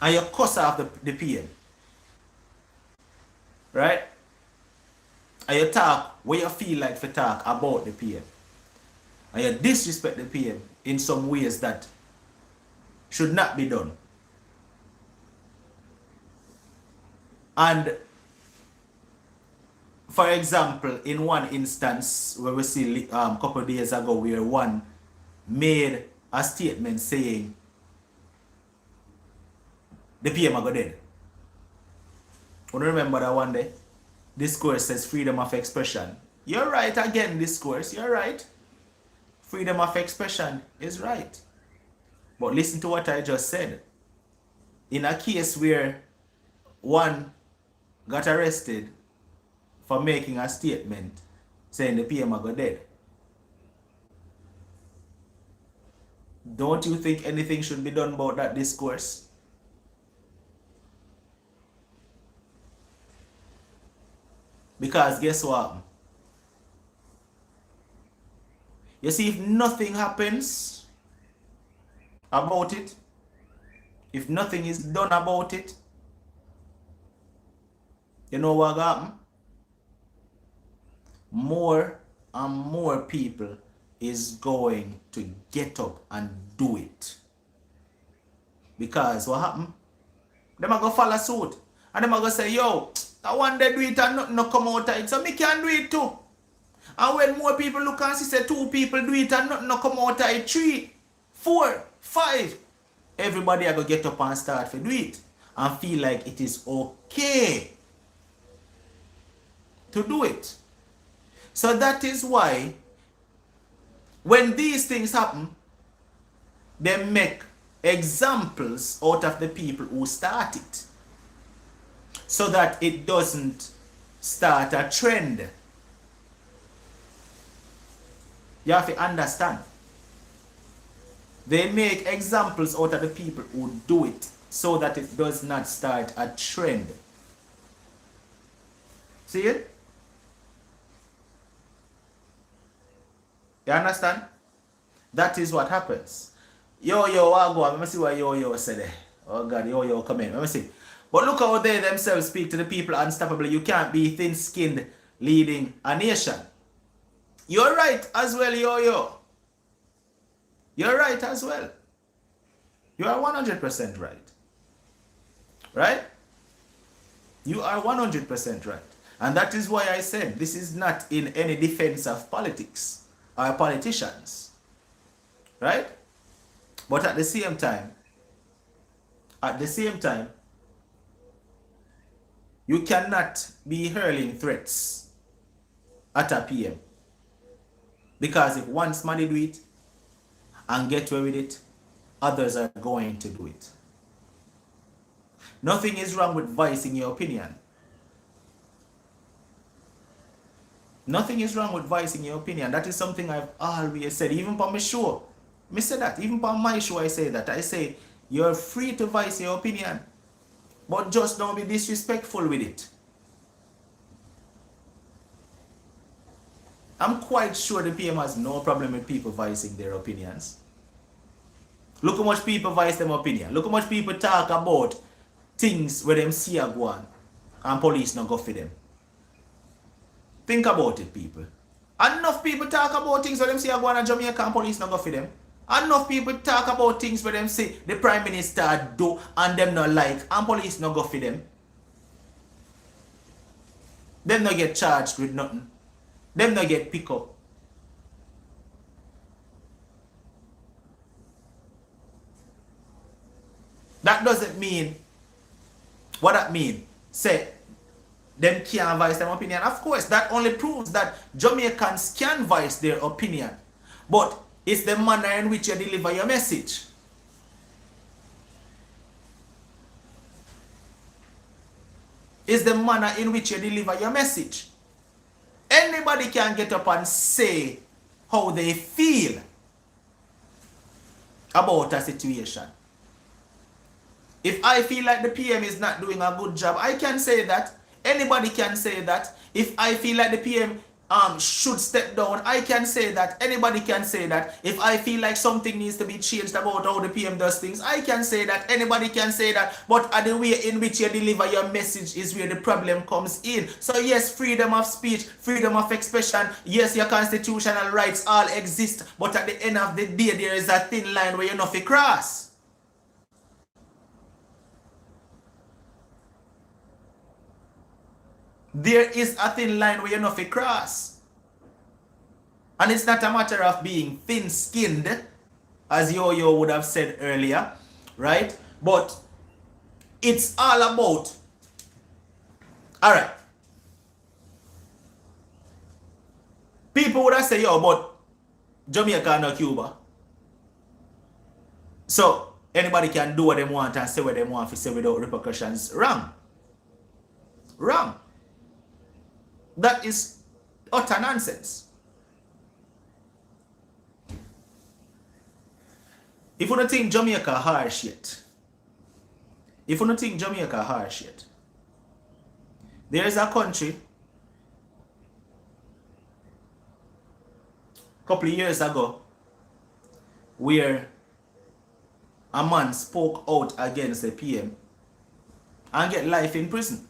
and you cuss off the PM. Right? And you talk where you feel like to talk about the PM. And you disrespect the PM in some ways that should not be done. And for example, in one instance where we see a couple of days ago where one made a statement saying the PM are go dead. You remember that one day? Discourse says freedom of expression. You're right again, discourse, you're right. Freedom of expression is right. But listen to what I just said. In a case where one got arrested for making a statement saying the PM are go dead, don't you think anything should be done about that discourse? Because guess what? You see, if nothing happens about it, if nothing is done about it, you know what happened? More and more people is going to get up and do it. Because what happened? Them are going to follow suit. And them are going to say, yo, that one they do it and nothing no come out of it, so me can do it too. And when more people look and see, say 2 people do it and nothing no come out of it, 3, 4, 5, everybody are going to get up and start to do it. And feel like it is okay to do it. So that is why when these things happen, they make examples out of the people who start it, so that it doesn't start a trend. You have to understand. They make examples out of the people who do it, so that it does not start a trend. See it? You understand? That is what happens. Yo, I'll go. Let me see what yo said there. Oh God, yo, come in. Let me see. But look how they themselves speak to the people unstoppably. You can't be thin-skinned leading a nation. You're right as well, yo. You're right as well. You are 100% right. Right? You are 100% right. And that is why I said this is not in any defense of politics or politicians. Right? But at the same time, you cannot be hurling threats at a PM. Because if one somebody do it and get away with it, others are going to do it. Nothing is wrong with voicing your opinion. Nothing is wrong with voicing your opinion. That is something I've always said, even on my show. I say that, even on my show I say that. I say, you're free to voice your opinion, but just don't be disrespectful with it. I'm quite sure the PM has no problem with people voicing their opinions. Look how much people voice their opinion. Look how much people talk about things where them see a go on and police not go for them. Think about it, people. Enough people talk about things where them see a go on and Jamaica and police not go for them. Enough people talk about things where them say the Prime Minister do and them not like and police not go for them. Them not get charged with nothing. Them not get picked up. That doesn't mean, what that mean? Say, them can't voice their opinion. Of course, that only proves that Jamaicans can voice their opinion. But It's the manner in which you deliver your message. It's the manner in which you deliver your message. Anybody can get up and say how they feel about a situation. If I feel like the PM is not doing a good job, I can say that. Anybody can say that. If I feel like the PM should step down, I can say that. Anybody can say that. If I feel like something needs to be changed about how the PM does things, I can say that. Anybody can say that. But the way in which you deliver your message is where the problem comes in. So yes, freedom of speech, freedom of expression, yes, your constitutional rights all exist. But at the end of the day, there is a thin line where you're not to cross. There is a thin line where you're not to cross. And it's not a matter of being thin-skinned, as Yo-Yo would have said earlier, right? But it's all about, all right. People would have said, yo, but Jamaica and not Cuba. So anybody can do what they want and say what they want to say without repercussions. Wrong. Wrong. That is utter nonsense. If you don't think Jamaica harsh yet, there is a country a couple of years ago where a man spoke out against the PM and get life in prison.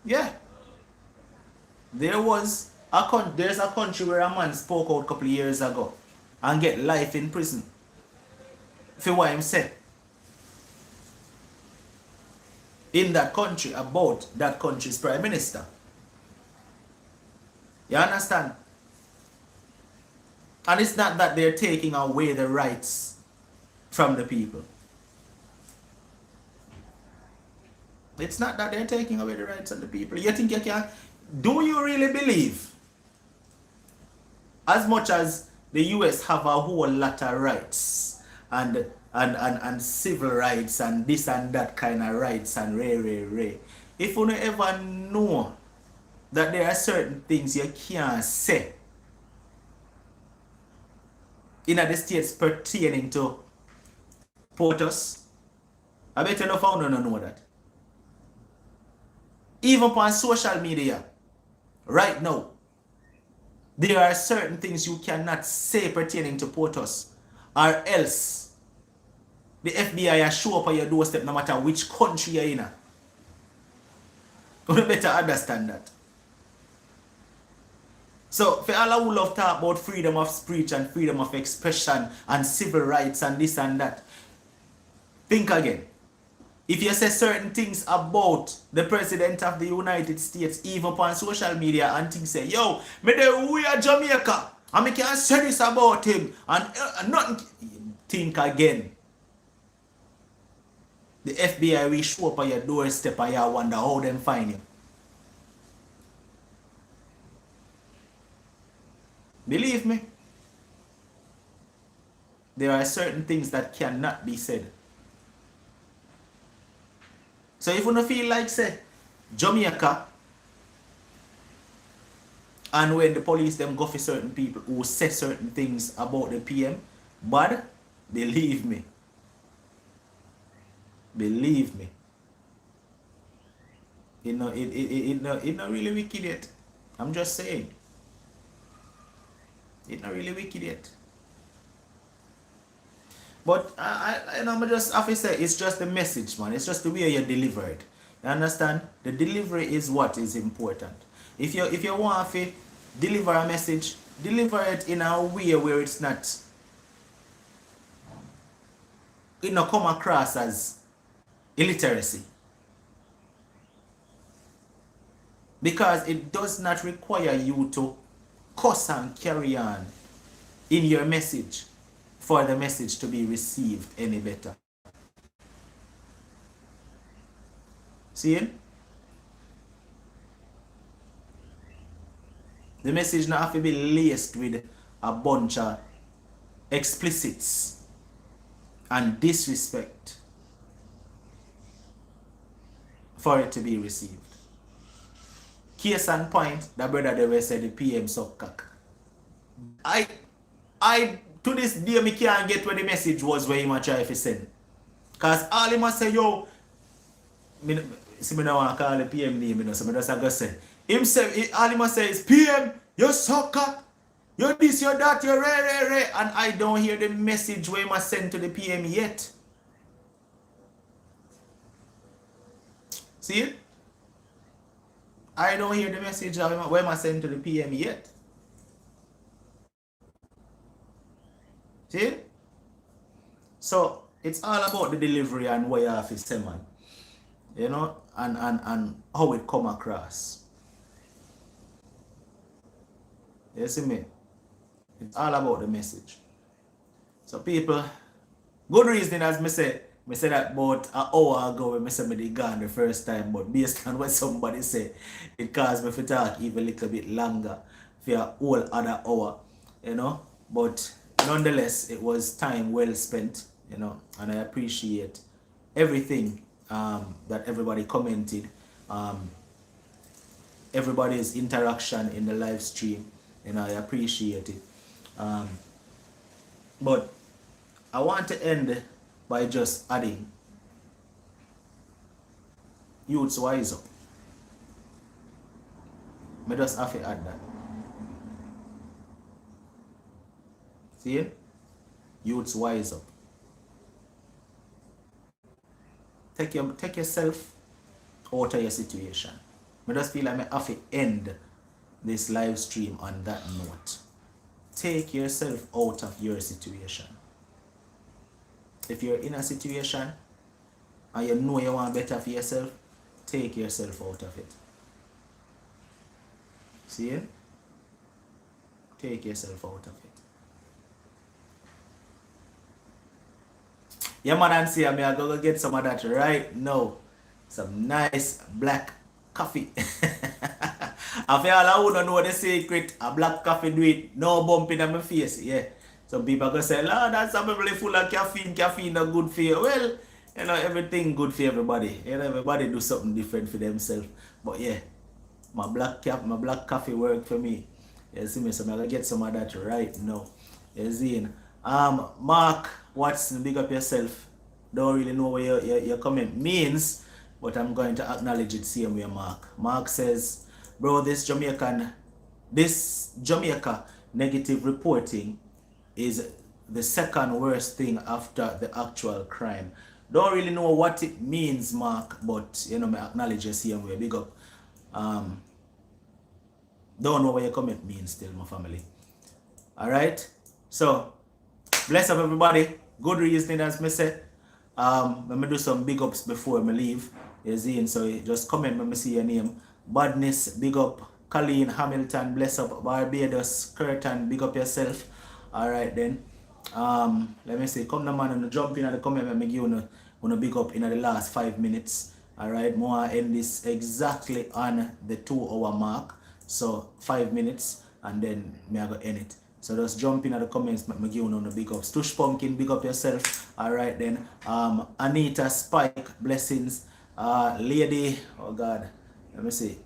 Yeah. There's a country where a man spoke out a couple of years ago and get life in prison for what he said in that country about that country's prime minister. You understand? And it's not that they're taking away the rights from the people. It's not that they're taking away the rights of the people. You think you can? Do you really believe, as much as the US have a whole lot of rights and civil rights and this and that kind of rights and ray, if you don't ever know that there are certain things you can't say in the states pertaining to POTUS, I bet you no founder don't know that. Even on social media, right now, there are certain things you cannot say pertaining to POTUS, or else the FBI will show up on your doorstep no matter which country you're in. You better understand that. So, for all who love talk about freedom of speech and freedom of expression and civil rights and this and that, think again. If you say certain things about the President of the United States, even on social media, and things say, yo, me we are Jamaica, and me can say this about him, and nothing, think again. The FBI will show up on your doorstep and you wonder how them find you. Believe me, there are certain things that cannot be said. So if you don't feel like, say, Jamaica, and when the police them go for certain people who say certain things about the PM, but believe me, it's not really wicked yet. I'm just saying. It's not really wicked yet. But I just have to say, it's just the message, man. It's just the way you deliver it. You understand? The delivery is what is important. If you want to deliver a message, deliver it in a way where it's not, it not come across as illiteracy. Because it does not require you to cuss and carry on in your message for the message to be received any better. See it? The message not have to be laced with a bunch of explicits and disrespect for it to be received. Case and point, the brother they were said the PM suck cock. I to this day me can't get where the message was where he might try to send. Cause all he must say, yo, me don't want to call the PM name, so I just have to say. Him say, all he must say is, PM, you suck cock, you're this, you're that, you're re. And I don't hear the message where he must send to the PM yet. See it? I don't hear the message where I send to the PM yet. See it? So it's all about the delivery and where you have to say, man. You know, and how it come across. You see me? It's all about the message. So people, good reason as me say that about an hour ago when I said me gone the first time, but based on what somebody said, it caused me to talk even a little bit longer for a whole other hour, you know. But nonetheless, it was time well spent, you know, and I appreciate everything that everybody commented, everybody's interaction in the live stream, you know, I appreciate it. But I want to end by just adding, youths wise up. I just have to add that. See it? Youths wise up. Take yourself out of your situation. I just feel like I have to end this live stream on that note. Take yourself out of your situation. If you're in a situation and you know you want better for yourself, take yourself out of it. See it? Take yourself out of it. Yeah, man, and see, I'm going to go get some of that right now. Some nice black coffee. I feel all I don't know the secret. A black coffee do it, no bumping on my face. Yeah. Some people go say, Lord, that's probably full of caffeine. Caffeine is good for you. Well, you know, everything good for everybody. You know, everybody do something different for themselves. But yeah, my black coffee work for me. You see me, so I'm gonna get some of that right now. You see? Mark Watson, big up yourself. Don't really know what your comment means, but I'm going to acknowledge it same way, Mark. Mark says, bro, this Jamaica negative reporting is the second worst thing after the actual crime. Don't really know what it means, Mark, but you know, I acknowledge you same way. Big up. Don't know what your comment means still, my family. Alright? So, bless up everybody. Good reasoning as me say. Let me do some big ups before I leave. You see, so just comment when I see your name. Badness, big up. Colleen Hamilton, bless up. Barbados, Curtin, big up yourself. Alright then. Let me see. Come the man and jump in at the comment and give you a big up in the last 5 minutes. Alright, more end this exactly on the 2-hour mark. So 5 minutes and then me I go end it. So just jump in at the comments, me give you a big up. Stush Pumpkin, big up yourself. Alright then. Anita Spike, blessings. Lady, oh God. Let me see.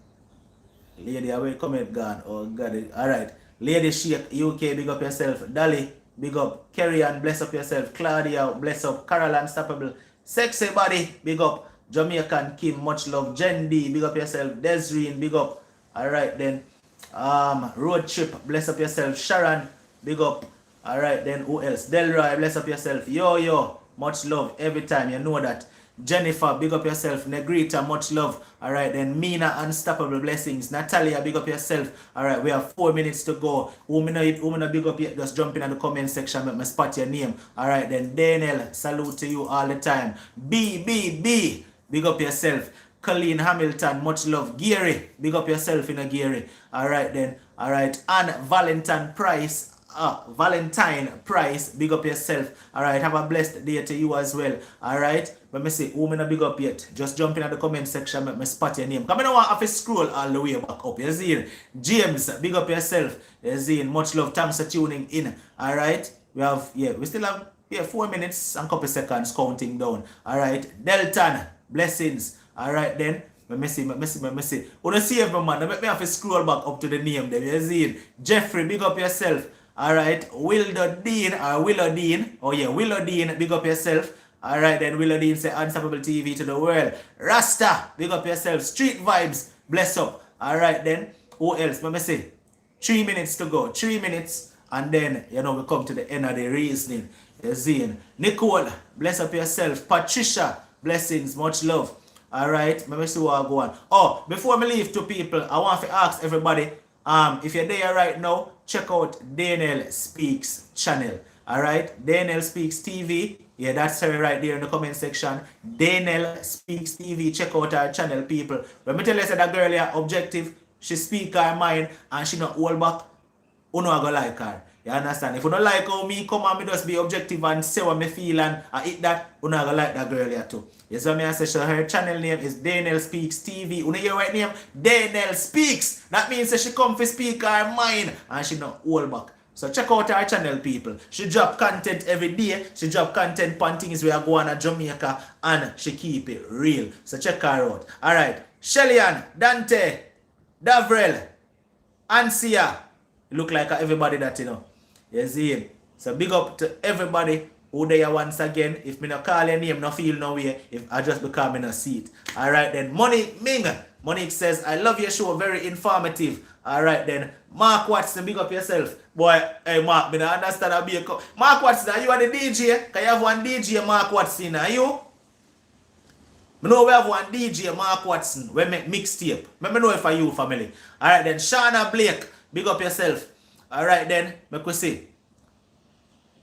Lady, I will comment gone. Oh God. Alright. Lady Shake, UK, big up yourself. Dolly, big up. Kerry Ann, bless up yourself. Claudia, bless up. Carol Unstoppable. Sexy Body, big up. Jamaican Kim, much love. Jen D, big up yourself. Desreen, big up. Alright then. Road Trip, bless up yourself. Sharon, big up. Alright then. Who else? Delroy, bless up yourself. Yo, much love every time. You know that. Jennifer, big up yourself. Negrita, much love. Alright then. Mina, Unstoppable, blessings. Natalia, big up yourself. Alright, we have 4 minutes to go. Who me big up yet? Just jump in the comment section. Make me spot your name. Alright then. Daniel, salute to you all the time. B, big up yourself. Colleen Hamilton, much love. Gary, big up yourself in a Gary. Alright then. Alright. And Valentine Price, Valentine Price, big up yourself. Alright, have a blessed day to you as well. Alright, let me see who me not big up yet. Just jump in at the comment section, make me spot your name. Come in, I want to scroll all the way back up. You see, James, big up yourself. You see, much love. Thanks for tuning in. Alright, we still have 4 minutes and couple seconds counting down. Alright, Delton, blessings. Alright then. Let me see. Wanna see every man? Let me have to scroll back up to the name then. You see, Jeffrey, big up yourself. Alright, Willow Dean. Oh yeah, Willow Dean, big up yourself. Alright then, Willow Dean say Unstoppable TV to the world. Rasta, big up yourself. Street Vibes, bless up. Alright then, who else? Let me see. 3 minutes to go. 3 minutes. And then, we come to the end of the reasoning. You see, Nicole, bless up yourself. Patricia, blessings, much love. Alright, let me see what I go on. Oh, before I leave to people, I want to ask everybody, if you're there right now, check out Daniel Speaks channel. Alright, Daniel Speaks TV. Yeah, that's her right there in the comment section. Daniel Speaks TV. Check out her channel, people. When me tell you that girl is objective, she speak her mind and she not hold back, you know I go like her. You understand? If you don't like how me come and me just be objective and say what me feel and I eat that, you know I go like that girl here too. You see me I say, so her channel name is Daniel Speaks TV. You know your right name? Daniel Speaks. That means that she come to speak her mind and she not hold back. So check out her channel, people. She drop content every day. She drop content on things where I go on to Jamaica and she keep it real. So check her out. Alright. Shellyan, Dante, Davrel, Ansia. Look like everybody that you know. You see him. So big up to everybody who there once again. If me not call your name, no feel no way. If I just become in a seat. Alright then. Monique Ming. Monique says, I love your show. Very informative. Alright then. Mark Watson, big up yourself. Boy, hey Mark, me don't understand how be a Mark Watson, are you are the DJ? Can you have one DJ, Mark Watson? Are you? I know we have one DJ, Mark Watson. We make mixtape. Let me know if I you family. Alright then. Shauna Blake, big up yourself. Alright then, make we see.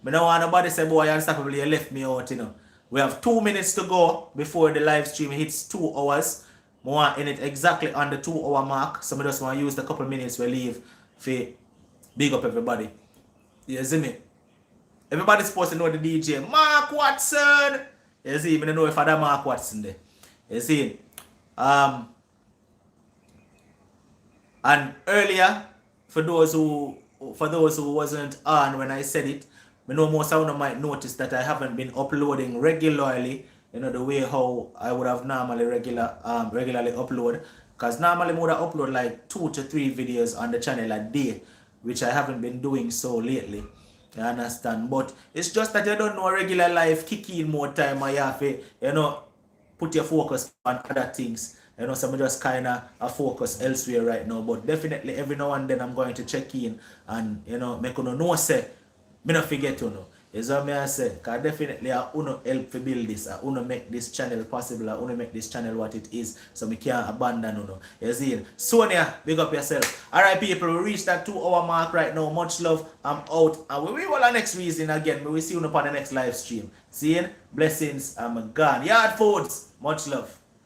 I don't want nobody say, boy, Unstoppable, you left me out, We have 2 minutes to go before the live stream hits 2 hours. I want in it exactly on the 2 hour mark. So I just want to use the couple minutes we leave for big up everybody. You see me? Everybody's supposed to know the DJ. Mark Watson! You see, I don't know if I have Mark Watson there. You see? And earlier, for those who wasn't on when I said it, I know most of them might notice that I haven't been uploading regularly, the way how I would have normally regularly upload. Because normally I would have upload like 2 to 3 videos on the channel a day, which I haven't been doing so lately. You understand? But it's just that you don't know regular life kick in more time and you have to, put your focus on other things. So I'm just kind of focus elsewhere right now. But definitely every now and then I'm going to check in and, make you know say, me not forget you know. Is what I say. Because definitely I want to help to build this. I want to make this channel possible. I want to make this channel what it is. So we can't abandon you know. You see? Sonia, big up yourself. Alright people, we reached that 2 hour mark right now. Much love. I'm out. And we will our next reason again. We will see you on the next live stream. See you? Blessings. I'm gone. Yard foods. Much love.